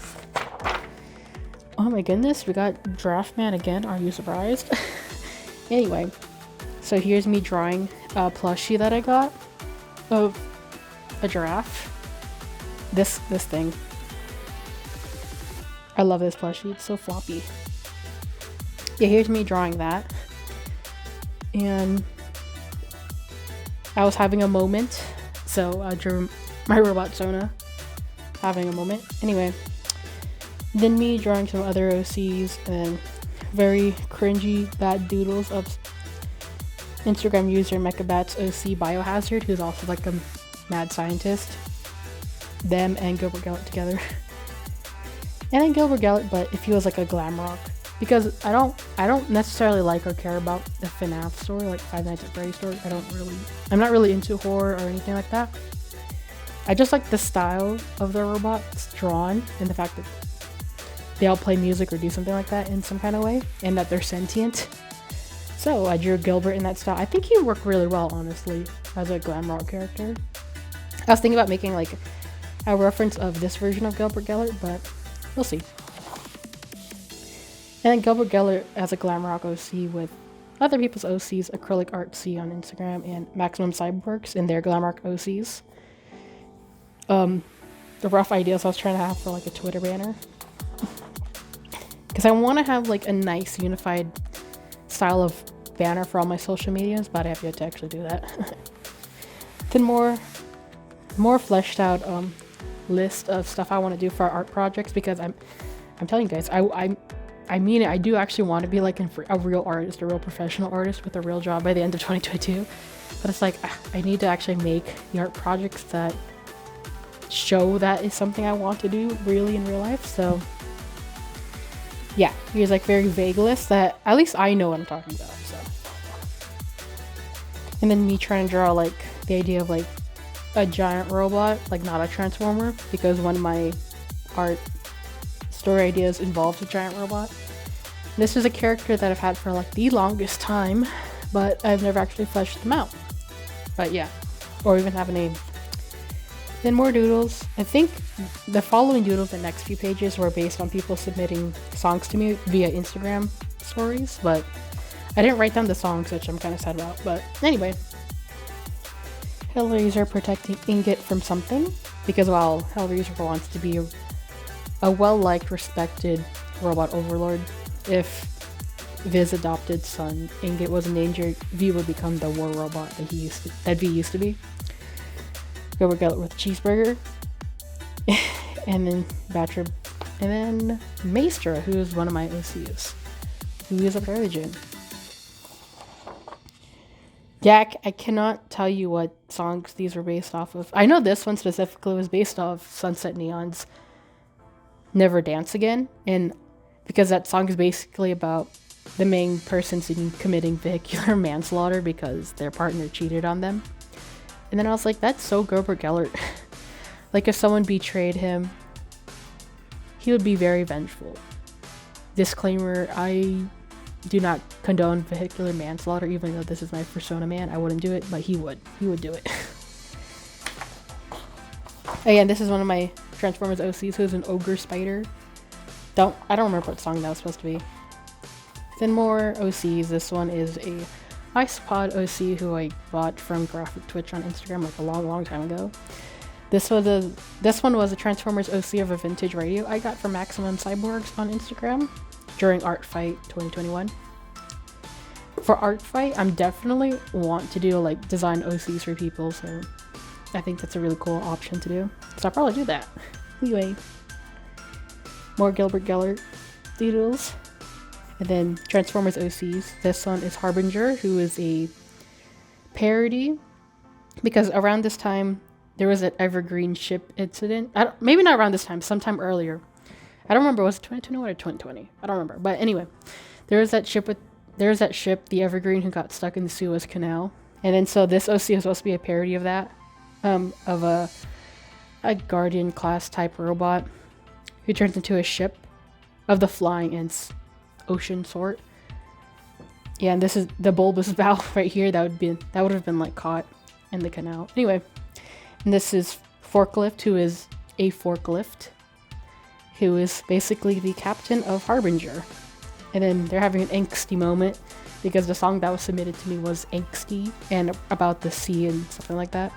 Oh my goodness, we got Draft Man again. Are you surprised? Anyway, so here's me drawing a plushie that I got of a giraffe. This thing. I love this plushie. It's so floppy. Yeah, here's me drawing that. And I was having a moment, so I drew my robot Sona having a moment. Anyway, then me drawing some other OCs and very cringy bad doodles of Instagram user Mechabats OC Biohazard, who's also like a mad scientist. Them and Gilbert Geller together. And then Gilbert Geller, but if he was like a glam rock. Because I don't necessarily like or care about the FNAF story, like Five Nights at Freddy's story. I'm not really into horror or anything like that. I just like the style of the robots drawn, and the fact that they all play music or do something like that in some kind of way, and that they're sentient. So I drew Gilbert in that style. I think he would work really well, honestly, as a glam rock character. I was thinking about making like a reference of this version of Gilbert Geller, but we'll see. And then Gilbert Geller as a glam rock OC with other people's OCs, Acrylic Artsy on Instagram, and Maximum Cyberworks in their glam rock OCs. The rough ideas I was trying to have for like a Twitter banner. Because I want to have like a nice unified style of banner for all my social medias, but I have yet to actually do that. Then more fleshed out list of stuff I want to do for our art projects, because I'm telling you guys, I mean it. I do actually want to be like a real artist, a real professional artist with a real job by the end of 2022. But it's like, I need to actually make the art projects that show that is something I want to do really in real life. So yeah, here's like very vague list that at least I know what I'm talking about. So, and then me trying to draw like the idea of like a giant robot, like not a transformer, because one of my art story ideas involves a giant robot. This is a character that I've had for like the longest time, but I've never actually fleshed them out. But yeah, or even have a name. Then more doodles. I think the following doodles, the next few pages, were based on people submitting songs to me via Instagram stories, but I didn't write down the songs, which I'm kind of sad about. But anyway, Hellraiser protecting Ingot from something, because while Hellraiser wants to be a well-liked, respected robot overlord, if Viz's adopted son Ingot was in danger, V would become the war robot that V used to be. Gilbert Geller with cheeseburger, and then Patra, and then Maestra, who is one of my OCs, who is a Paragen. Jack, I cannot tell you what songs these were based off of. I know this one specifically was based off Sunset Neon's Never Dance Again, and because that song is basically about the main person committing vehicular manslaughter because their partner cheated on them. And then I was like, that's so Gilbert Geller. Like, if someone betrayed him, he would be very vengeful. Disclaimer, I do not condone vehicular manslaughter, even though this is my persona man. I wouldn't do it, but he would. He would do it. Again, this is one of my Transformers OCs, who's an ogre spider. I don't remember what song that was supposed to be. Then more OCs. This one is a Icepod OC who I bought from Graphic Twitch on Instagram like a long time ago. This one was a Transformers OC of a vintage radio I got from Maximum Cyborgs on Instagram during Art Fight 2021. For Art Fight, I'm definitely want to do like design OCs for people, so I think that's a really cool option to do. So I'll probably do that. Anyway, more Gilbert Geller doodles. And then Transformers OCs. This one is Harbinger, who is a parody, because around this time there was an Evergreen ship incident. Maybe not around this time, sometime earlier. I don't remember, was it 2021 or 2020? I don't remember. But anyway, there was that ship, the Evergreen, who got stuck in the Suez Canal. And then so this OC is supposed to be a parody of that, of a Guardian class type robot who turns into a ship of the flying and ocean sort. Yeah, and this is the bulbous valve right here that would have been like caught in the canal. Anyway, and this is Forklift, who is a forklift, who is basically the captain of Harbinger. And then they're having an angsty moment because the song that was submitted to me was angsty and about the sea and something like that.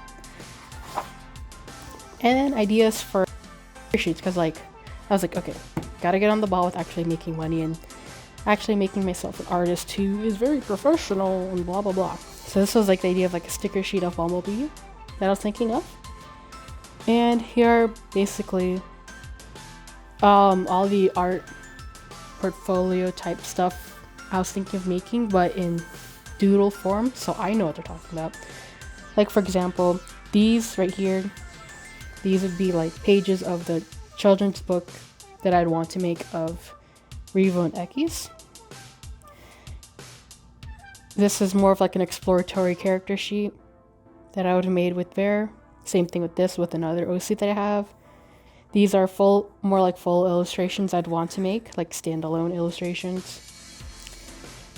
And then ideas for sheets, because like I was like, okay, gotta get on the ball with actually making money and actually making myself an artist who is very professional and blah blah blah. So this was like the idea of like a sticker sheet of Bumblebee that I was thinking of. And here are basically all the art portfolio type stuff I was thinking of making, but in doodle form, so I know what they're talking about. Like for example, these right here, these would be like pages of the children's book that I'd want to make of Revo and Ekis. This is more of like an exploratory character sheet that I would have made with Bear. Same thing with this, with another OC that I have. These are more like full illustrations I'd want to make, like standalone illustrations.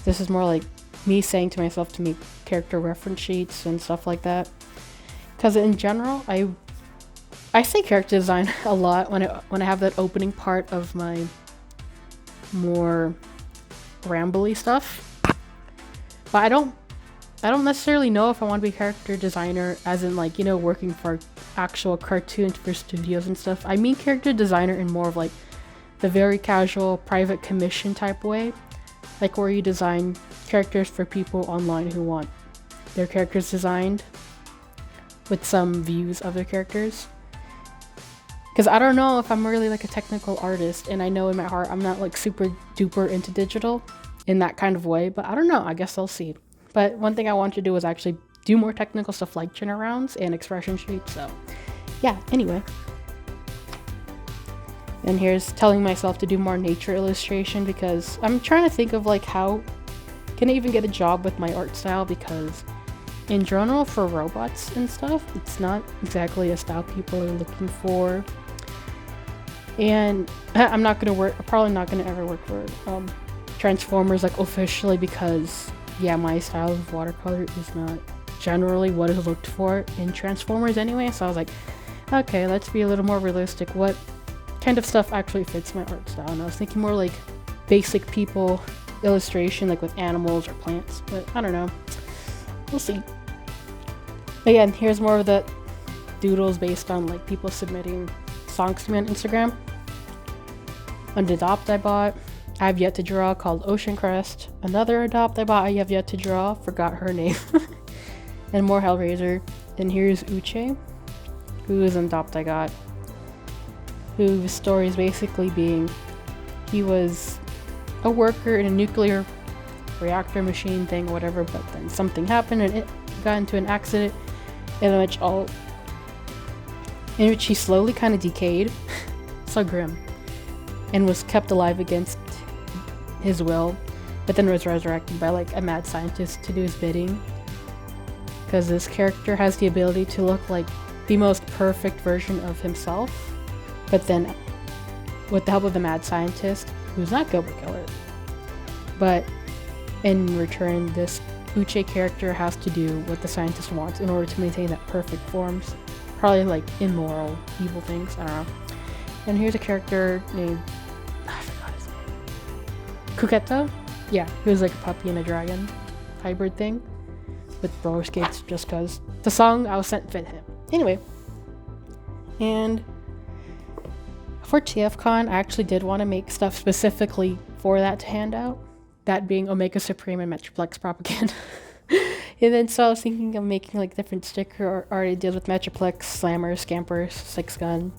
This is more like me saying to myself to make character reference sheets and stuff like that. Because in general, I say character design a lot when I have that opening part of my more rambly stuff, but I don't necessarily know if I want to be a character designer as in like, you know, working for actual cartoons for studios and stuff. I mean character designer in more of like the very casual private commission type way, like where you design characters for people online who want their characters designed with some views of their characters. Because I don't know if I'm really like a technical artist, and I know in my heart I'm not like super duper into digital in that kind of way, but I don't know, I guess I'll see. But one thing I want to do is actually do more technical stuff like turnarounds and expression sheets, so yeah, anyway. And here's telling myself to do more nature illustration, because I'm trying to think of like how can I even get a job with my art style, because in general for robots and stuff, it's not exactly a style people are looking for. And I'm probably not gonna ever work for Transformers like officially, because yeah, my style of watercolor is not generally what is looked for in Transformers anyway, so I was like, okay, let's be a little more realistic. What kind of stuff actually fits my art style? And I was thinking more like basic people illustration, like with animals or plants, but I don't know. We'll see. Again, here's more of the doodles based on like people submitting songs to me on Instagram. An adopt I bought, I have yet to draw, called Ocean Crest. Another adopt I bought, I have yet to draw, forgot her name. And more Hellraiser. And here's Uche, who is an adopt I got, whose story is basically being, he was a worker in a nuclear reactor machine thing or whatever, but then something happened and it got into an accident in which he slowly kind of decayed, so grim, and was kept alive against his will, but then was resurrected by like a mad scientist to do his bidding, because this character has the ability to look like the most perfect version of himself, but then with the help of the mad scientist, who's not Gilbert Geller, but in return this Uche character has to do what the scientist wants in order to maintain that perfect forms. Probably like immoral, evil things, I don't know. And here's a character named, I forgot his name. Kuketa? Yeah, he was like a puppy and a dragon hybrid thing with roller skates, just cause the song I was sent fit him. Anyway. And for TFCon, I actually did want to make stuff specifically for that to hand out. That being Omega Supreme and Metroplex propaganda. And then so I was thinking of making like different sticker art ideas with Metroplex, Slammer, Scamper, Six Gun.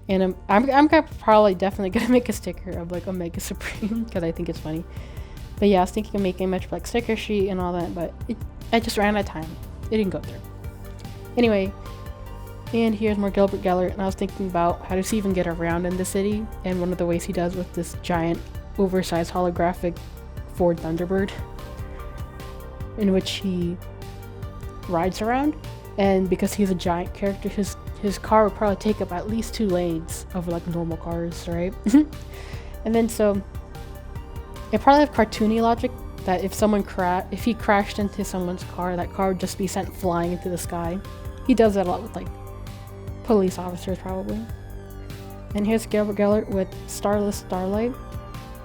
And I'm probably definitely gonna make a sticker of like Omega Supreme because I think it's funny. But yeah, I was thinking of making a Metroplex sticker sheet and all that, but I just ran out of time. It didn't go through. Anyway, and here's more Gilbert Geller, and I was thinking about how does he even get around in the city, and one of the ways he does with this giant oversized holographic Ford Thunderbird in which he rides around, and because he's a giant character, his car would probably take up at least 2 lanes of like normal cars, right? And then so it probably have cartoony logic that if he crashed into someone's car, that car would just be sent flying into the sky. He does that a lot with like police officers probably. And here's Gilbert Geller with Starless Starlight,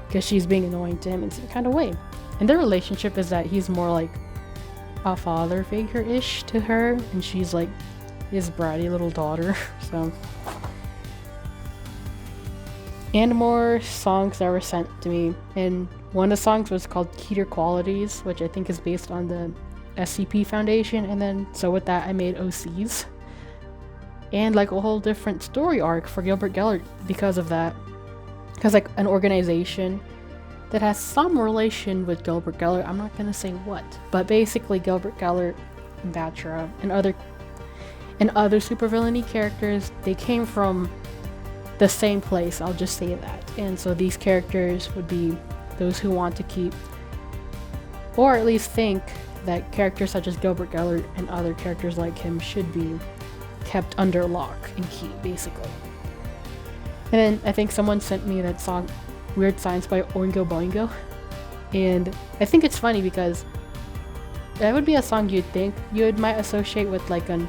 because she's being annoying to him in some kind of way. And their relationship is that he's more like a father figure-ish to her, and she's like his bratty little daughter. So, and more songs that were sent to me, and one of the songs was called Keter Qualities, which I think is based on the SCP Foundation, and then so with that I made OCs and like a whole different story arc for Gilbert Geller because of that, because like an organization that has some relation with Gilbert Geller, I'm not gonna say what, but basically Gilbert Geller and Patra and other supervillainy characters, they came from the same place, I'll just say that. And so these characters would be those who want to keep, or at least think, that characters such as Gilbert Geller and other characters like him should be kept under lock and key, basically. And then I think someone sent me that song Weird Science by Oingo Boingo, and I think it's funny because that would be a song you'd think you might associate with like an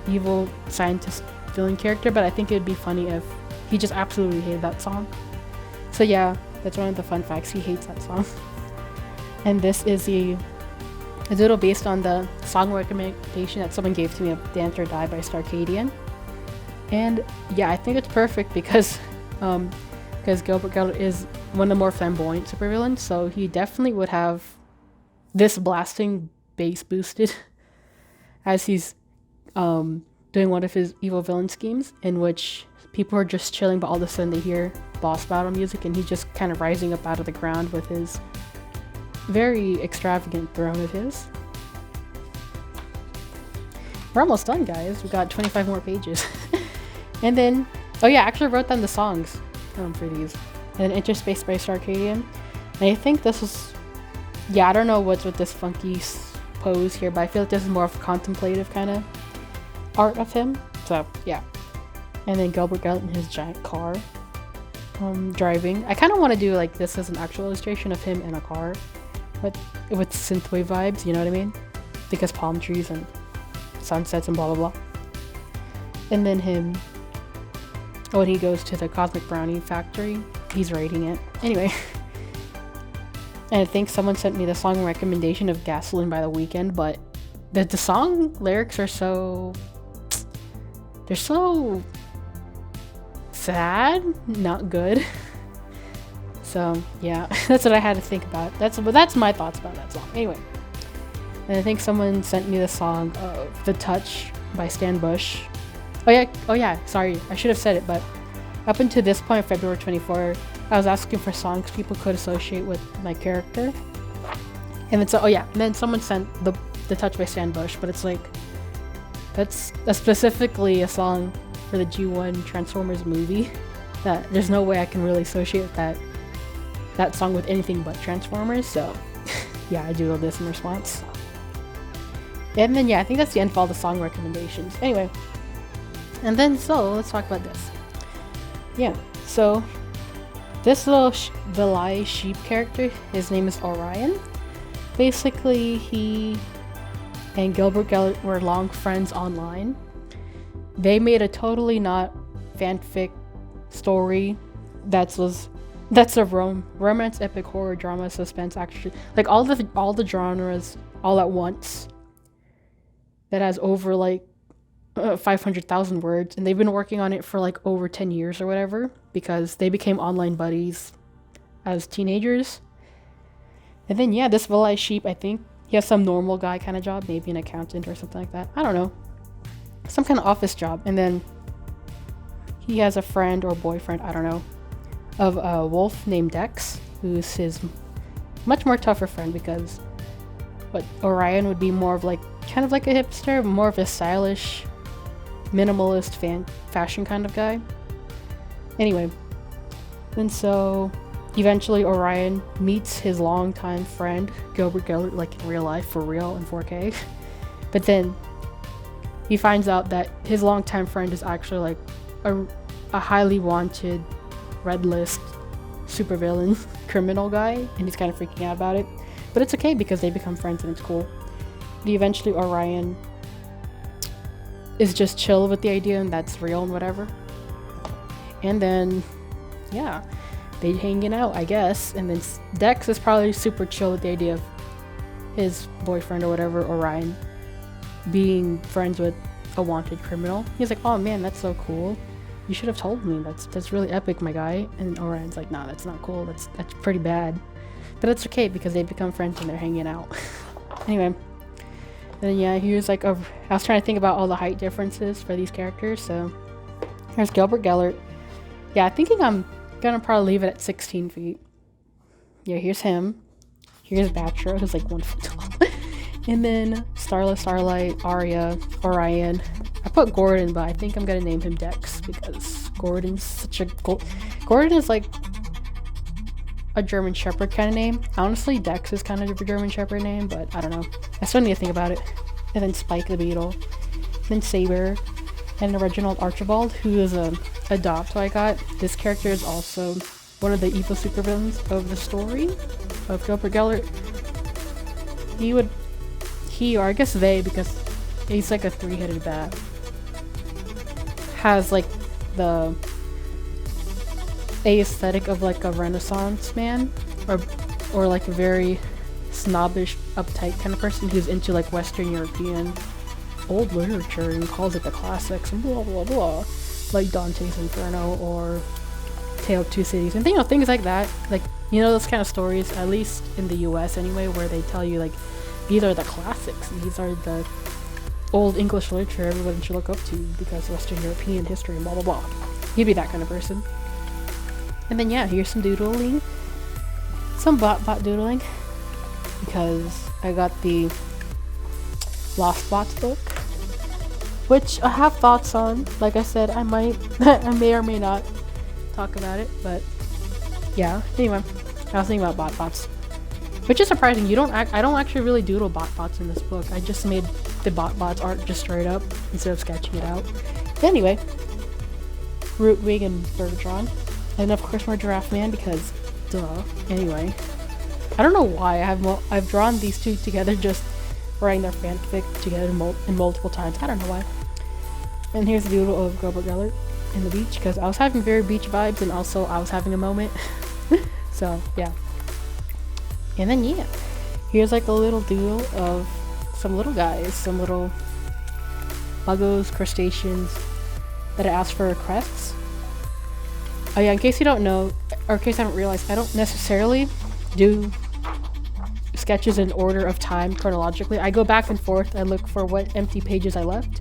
evil scientist villain character, but I think it'd be funny if he just absolutely hated that song. So yeah, that's one of the fun facts, he hates that song. And this is a doodle based on the song recommendation that someone gave to me of Dance or Die by Starcadian. And yeah, I think it's perfect because Gilbert Geller is one of the more flamboyant supervillains, so he definitely would have this blasting bass boosted as he's doing one of his evil villain schemes, in which people are just chilling, but all of a sudden they hear boss battle music, and he's just kind of rising up out of the ground with his very extravagant throne of his. We're almost done, guys. We got 25 more pages. And then, oh yeah, I actually wrote down the songs for these. And then Interspace by Starcadian. And I think this was, yeah, I don't know what's with this funky pose here, but I feel like this is more of a contemplative kind of art of him. So yeah. And then Gilbert Geller in his giant car driving. I kind of want to do like this as an actual illustration of him in a car, but with synthwave vibes, you know what I mean? Because palm trees and sunsets and blah blah blah. And then him when he goes to the Cosmic Brownie factory, he's raiding it. Anyway. And I think someone sent me the song recommendation of Gasoline by The Weeknd, but the song lyrics are so, they're so sad, not good. So yeah, that's what I had to think about. That's my thoughts about that song. Anyway, and I think someone sent me the song The Touch by Stan Bush. Oh yeah, sorry, I should have said it, but up until this point, February 24, I was asking for songs people could associate with my character. And then and then someone sent the Touch by Stan Bush, but it's like, that's specifically a song for the G1 Transformers movie that there's no way I can really associate that song with anything but Transformers, so yeah, I doodled this in response. And then yeah, I think that's the end of all the song recommendations. Anyway, and then so let's talk about this. Yeah, so this little Vilai sheep character, his name is Orion. Basically, he and Gilbert Geller were long friends online. They made a totally not fanfic story that's a romance, epic, horror, drama, suspense, action, like all the genres all at once. That has over like 500,000 words, and they've been working on it for like over 10 years or whatever, because they became online buddies as teenagers. And then yeah, this Vilai sheep, I think he has some normal guy kind of job, maybe an accountant or something like that, I don't know, some kind of office job. And then he has a friend or boyfriend, I don't know, of a wolf named Dex, who's his much more tougher friend, because Orion would be more of like kind of like a hipster, more of a stylish minimalist fashion kind of guy. Anyway, and so eventually Orion meets his longtime friend Gilbert Geller, like in real life, for real, in 4K. But then he finds out that his longtime friend is actually like a highly wanted red list supervillain criminal guy, and he's kind of freaking out about it. But it's okay because they become friends and it's cool. But eventually Orion is just chill with the idea and that's real and whatever. And then, yeah, they hanging out, I guess. And then Dex is probably super chill with the idea of his boyfriend or whatever, Orion, being friends with a wanted criminal. He's like, oh man, that's so cool. You should have told me. That's really epic, my guy. And Orion's like, nah, that's not cool. That's pretty bad. But it's okay because they become friends and they're hanging out. Anyway. Then yeah, he was like, I was trying to think about all the height differences for these characters. So here's Gilbert Geller. Yeah, I'm thinking I'm gonna probably leave it at 16 feet. Yeah, here's him. Here's Patra, who's like 1 foot tall. And then Starlight, Arya, Orion. I put Gordon, but I think I'm gonna name him Dex because Gordon's such a Gordon is like a German Shepherd kind of name. Honestly, Dex is kind of a German Shepherd name, but I don't know. I still need to think about it. And then Spike the Beetle. Then Saber. And Reginald Archibald, who is a adopt I got. This character is also one of the evil supervillains of the story of Gilbert Geller. He, or I guess they, because he's like a three-headed bat, has like the aesthetic of like a Renaissance man, or like a very snobbish, uptight kind of person who's into like Western European old literature and calls it the classics and blah blah blah, like Dante's Inferno or Tale of Two Cities and things like that. Like, you know, those kind of stories, at least in the US anyway, where they tell you like these are the classics, these are the old English literature everyone should look up to because Western European history and blah blah blah. He'd be that kind of person. And then yeah, here's some doodling. Some bot doodling. Because I got the Lost Bots book, which I have thoughts on. Like I said, I may or may not talk about it, but yeah. Anyway, I was thinking about bots, which is surprising. I don't actually really doodle bots in this book. I just made the bots art just straight up instead of sketching it out. Anyway, Root Wing and Bergeron, and of course more Giraffe Man because duh. Anyway, I don't know why I've drawn these two together, just writing their fanfic together in multiple times. I don't know why. And here's the doodle of Gilbert Geller in the beach because I was having very beach vibes and also I was having a moment. So yeah. And then yeah, here's like a little doodle of some little guys, some little buggos, crustaceans that I asked for requests. Oh yeah, in case you don't know, or in case I haven't realized, I don't necessarily do sketches in order of time chronologically. I go back and forth. I look for what empty pages I left.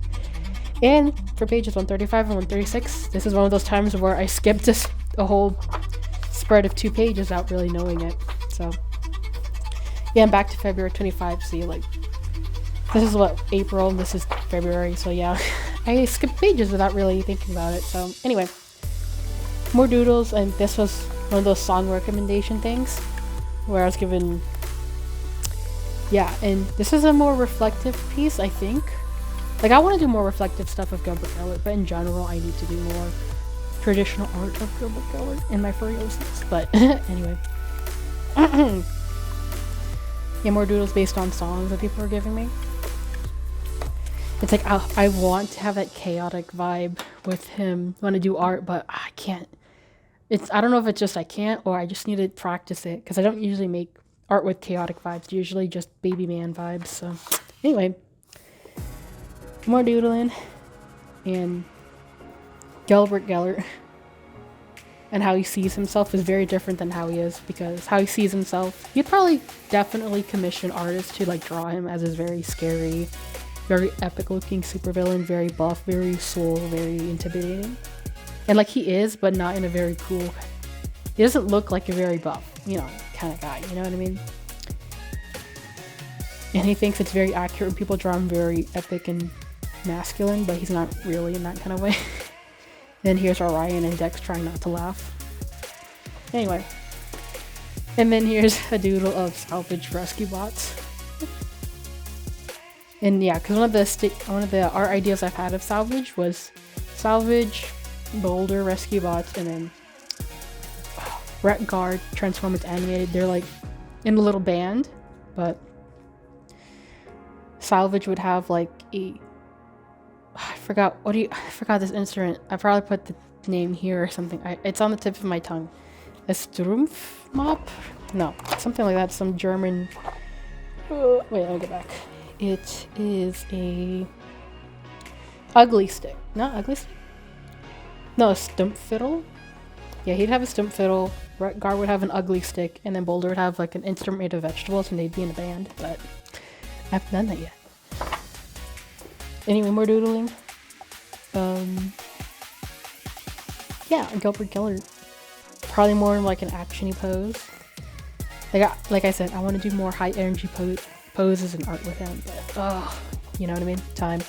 And for pages 135 and 136, this is one of those times where I skipped a whole spread of 2 pages without really knowing it. So yeah, I'm back to February 25. See, like, this is what, April, and this is February. So yeah, I skipped pages without really thinking about it. So anyway, more doodles, and this was one of those song recommendation things where I was given, yeah, and this is a more reflective piece, I think. Like, I want to do more reflective stuff of Gilbert Geller, but in general, I need to do more traditional art of Gilbert Geller in my furriousness. But anyway, yeah, more doodles based on songs that people are giving me. It's like I want to have that chaotic vibe with him when I do art, but I can't. I don't know if it's just I can't or I just need to practice it because I don't usually make art with chaotic vibes. Usually just baby man vibes. So anyway, more doodling and Gilbert Geller and how he sees himself is very different than how he is, because how he sees himself, he'd probably definitely commission artists to like draw him as his very scary, very epic looking supervillain, very buff, very swole, very intimidating. And like he is, but not in a very cool, he doesn't look like a very buff, you know, kind of guy, you know what I mean? And he thinks it's very accurate when people draw him very epic and masculine, but he's not really in that kind of way. Then here's Arya and Dex trying not to laugh. Anyway. And then here's a doodle of Salvage rescue bots. And yeah, because one of the art ideas I've had of Salvage was Salvage, Boulder, rescue bots, and then Ret Guard, Transformers animated. They're like in a little band, but Salvage would have like I forgot this instrument. I probably put the name here or something. It's on the tip of my tongue. A Strumpfmop? No, something like that. Some German. Wait, let me get back. It is a ugly stick. Not ugly stick. No, a stump fiddle. Yeah, he'd have a stump fiddle. Gar would have an ugly stick, and then Boulder would have like an instrument made of vegetables, and they'd be in a band. But I haven't done that yet. Anyway, more doodling. Yeah, Gilbert Geller. Probably more in like an action-y pose. Like I said, I want to do more high energy poses and art with him. But, you know what I mean? Time.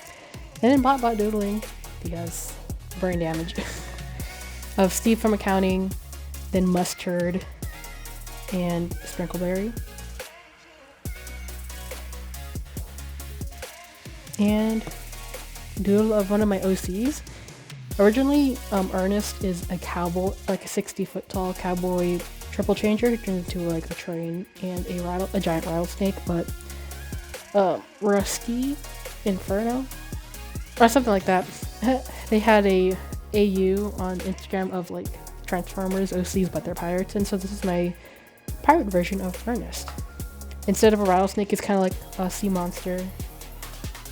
And then bot doodling, because brain damage. Of Steve from accounting, then Mustard, and Sprinkleberry. And doodle of one of my OCs. Originally, Ernest is a cowboy, like a 60-foot tall cowboy triple changer who turned into like a train and a giant rattlesnake, but Rusty Inferno or something like that. They had a AU on Instagram of like Transformers OCs, but they're pirates, and so this is my pirate version of Ernest. Instead of a rattlesnake, it's kind of like a sea monster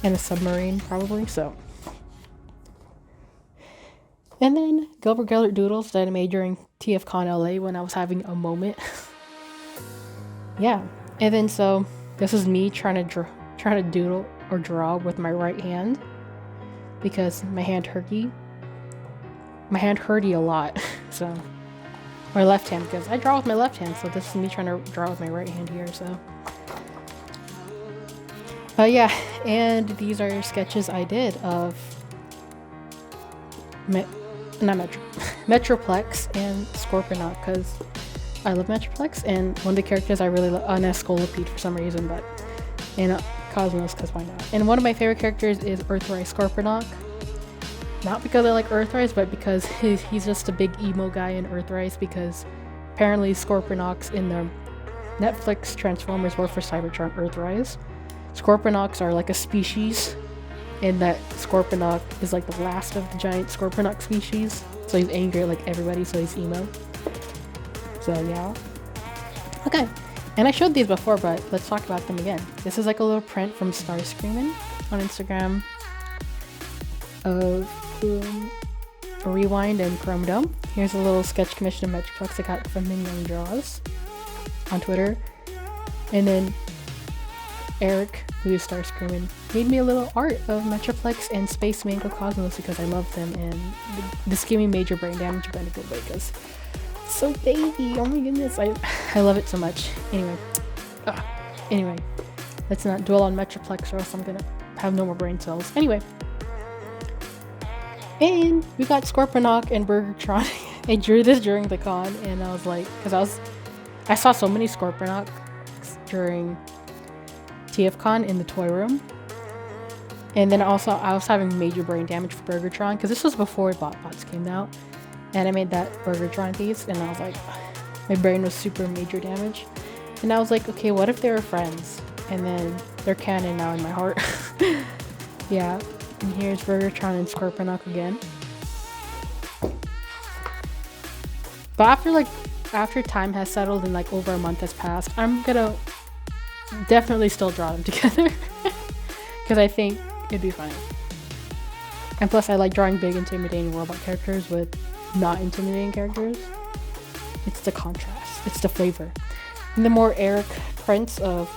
and a submarine, probably. So, and then Gilbert Geller doodles that I made during TFCon LA when I was having a moment. Yeah, and then so this is me trying to doodle or draw with my right hand because my hand hurty. my hand hurty a lot. So, or left hand, because I draw with my left hand, so this is me trying to draw with my right hand here, so. Yeah, and these are sketches I did of Metroplex and Scorponok, because I love Metroplex, and one of the characters I really love, Escolopede for some reason, but, and Cosmos, because why not? And one of my favorite characters is Earthrise Scorponok. Not because I like Earthrise, but because he's just a big emo guy in Earthrise, because apparently Scorponoks in the Netflix Transformers War for Cybertron Earthrise. Scorponoks are like a species, and that Scorponok is like the last of the giant Scorponok species. So he's angry at like everybody, so he's emo. So yeah. Okay. And I showed these before, but let's talk about them again. This is like a little print from Star Screamin' on Instagram of Rewind and Chrome Dome. Here's a little sketch commission of Metroplex I got from Minion Draws on Twitter. And then Eric, who is Star Screamin', made me a little art of Metroplex and Space Mango Cosmos because I love them, and this gave me major brain damage, but in a good way because it's so baby. Oh my goodness, I love it so much. Anyway, let's not dwell on Metroplex or else I'm gonna have no more brain cells. Anyway, and we got Scorponok and Burgertron. I drew this during the con, and I was like, because I saw so many Scorponoks during TFCon in the toy room, and then also I was having major brain damage for Burgertron because this was before BotBots came out, and I made that Burgertron piece, and I was like, my brain was super major damage, and I was like, okay, what if they were friends? And then they're canon now in my heart. Yeah, and here's Burgertron and Scorponok again. But after time has settled and like over a month has passed, I'm gonna definitely still draw them together because I think it'd be funny. And plus I like drawing big intimidating robot characters with not intimidating characters. It's the contrast, it's the flavor. And the more Eric prints of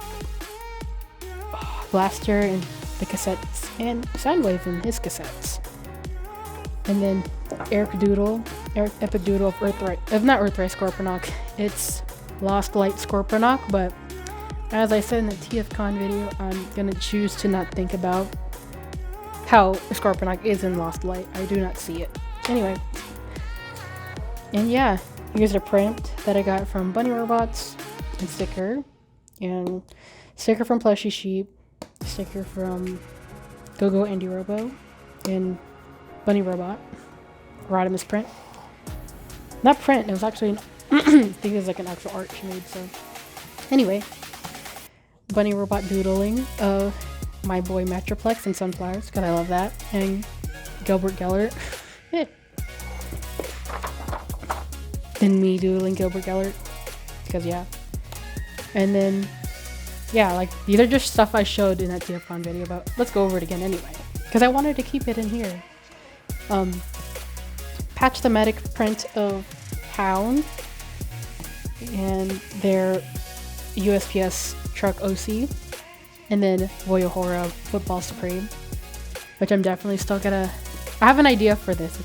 Blaster and the cassettes, and Soundwave in his cassettes. And then Eric Epic Doodle of not Earthrise Scorponok, it's Lost Light Scorponok, but as I said in the TFCon video, I'm gonna choose to not think about how Scorponok is in Lost Light. I do not see it. Anyway. And yeah, here's a print that I got from Bunny Robots, and sticker from Plushy Sheep, sticker from Go Indie Robo, and Bunny Robot. Rodimus print. Not print, it was actually I think it was like an actual art she made, so anyway. Bunny Robot doodling of my boy Metroplex and Sunflowers, because I love that, and Gilbert Geller. And me doodling Gilbert Geller, because yeah. And then, yeah, like, these are just stuff I showed in that TFCon video, but let's go over it again anyway, because I wanted to keep it in here. Patch Thematic print of Hound, and their USPS truck OC, and then Voyohora Football Supreme, which I'm definitely still gonna. I have an idea for this.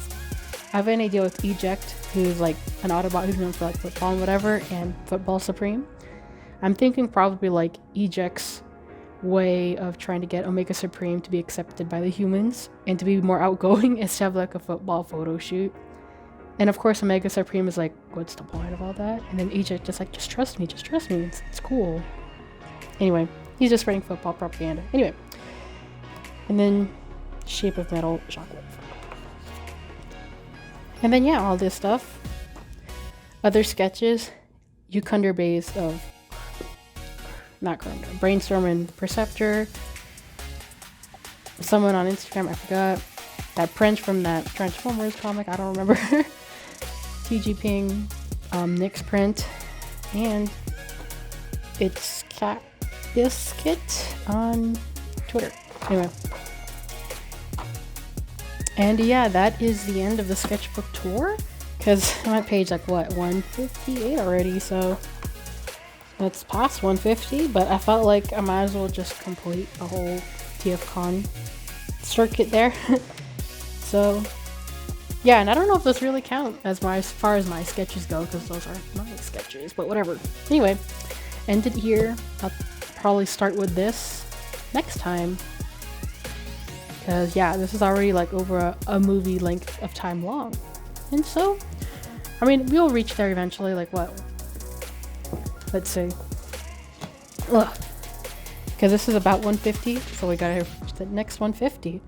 I have an idea with Eject, who's like an Autobot who's known for like football and whatever, and Football Supreme. I'm thinking probably like Eject's way of trying to get Omega Supreme to be accepted by the humans and to be more outgoing is to have like a football photo shoot. And of course Omega Supreme is like, what's the point of all that? And then Eject just like, just trust me, it's cool. Anyway, he's just spreading football propaganda. Anyway, and then Shape of Metal Shockwave. And then yeah, all this stuff. Other sketches, Yukunder base of not Corona, Brainstorm and Perceptor. Someone on Instagram, I forgot. That print from that Transformers comic, I don't remember. TG Ping, Nick's print, and it's Cat Biscuit on Twitter. Anyway. And yeah, that is the end of the sketchbook tour, because I'm at page like what, 158 already, so it's past 150, but I felt like I might as well just complete a whole TFCon circuit there. So Yeah, and I don't know if those really count as far as my sketches go, because those aren't my sketches, but whatever. Anyway, end it here. I'll probably start with this next time. Because, yeah, this is already like over a movie length of time long. And so, I mean, we'll reach there eventually, like what? Let's see. Ugh. Because this is about 150, so we gotta reach the next 150.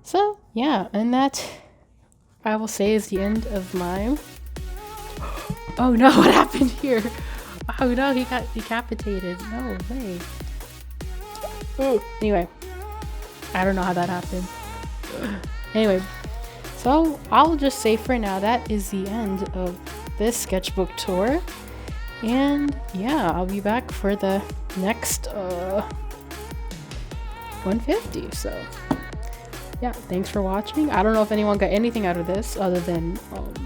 So, yeah, and that, I will say, is the end of my... Oh no, what happened here? Oh no, he got decapitated. No way. Ooh. Anyway, I don't know how that happened. Anyway, so I'll just say for now that is the end of this sketchbook tour. And yeah, I'll be back for the next 150. So yeah, thanks for watching. I don't know if anyone got anything out of this other than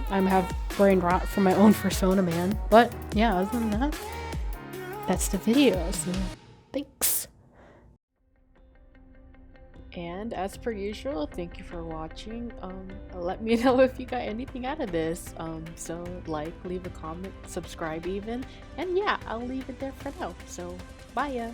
I have brain rot from my own persona man. But yeah, other than that, that's the video. So thanks. And as per usual, thank you for watching. Let me know if you got anything out of this. So like, leave a comment, subscribe even, and yeah, I'll leave it there for now. So bye ya.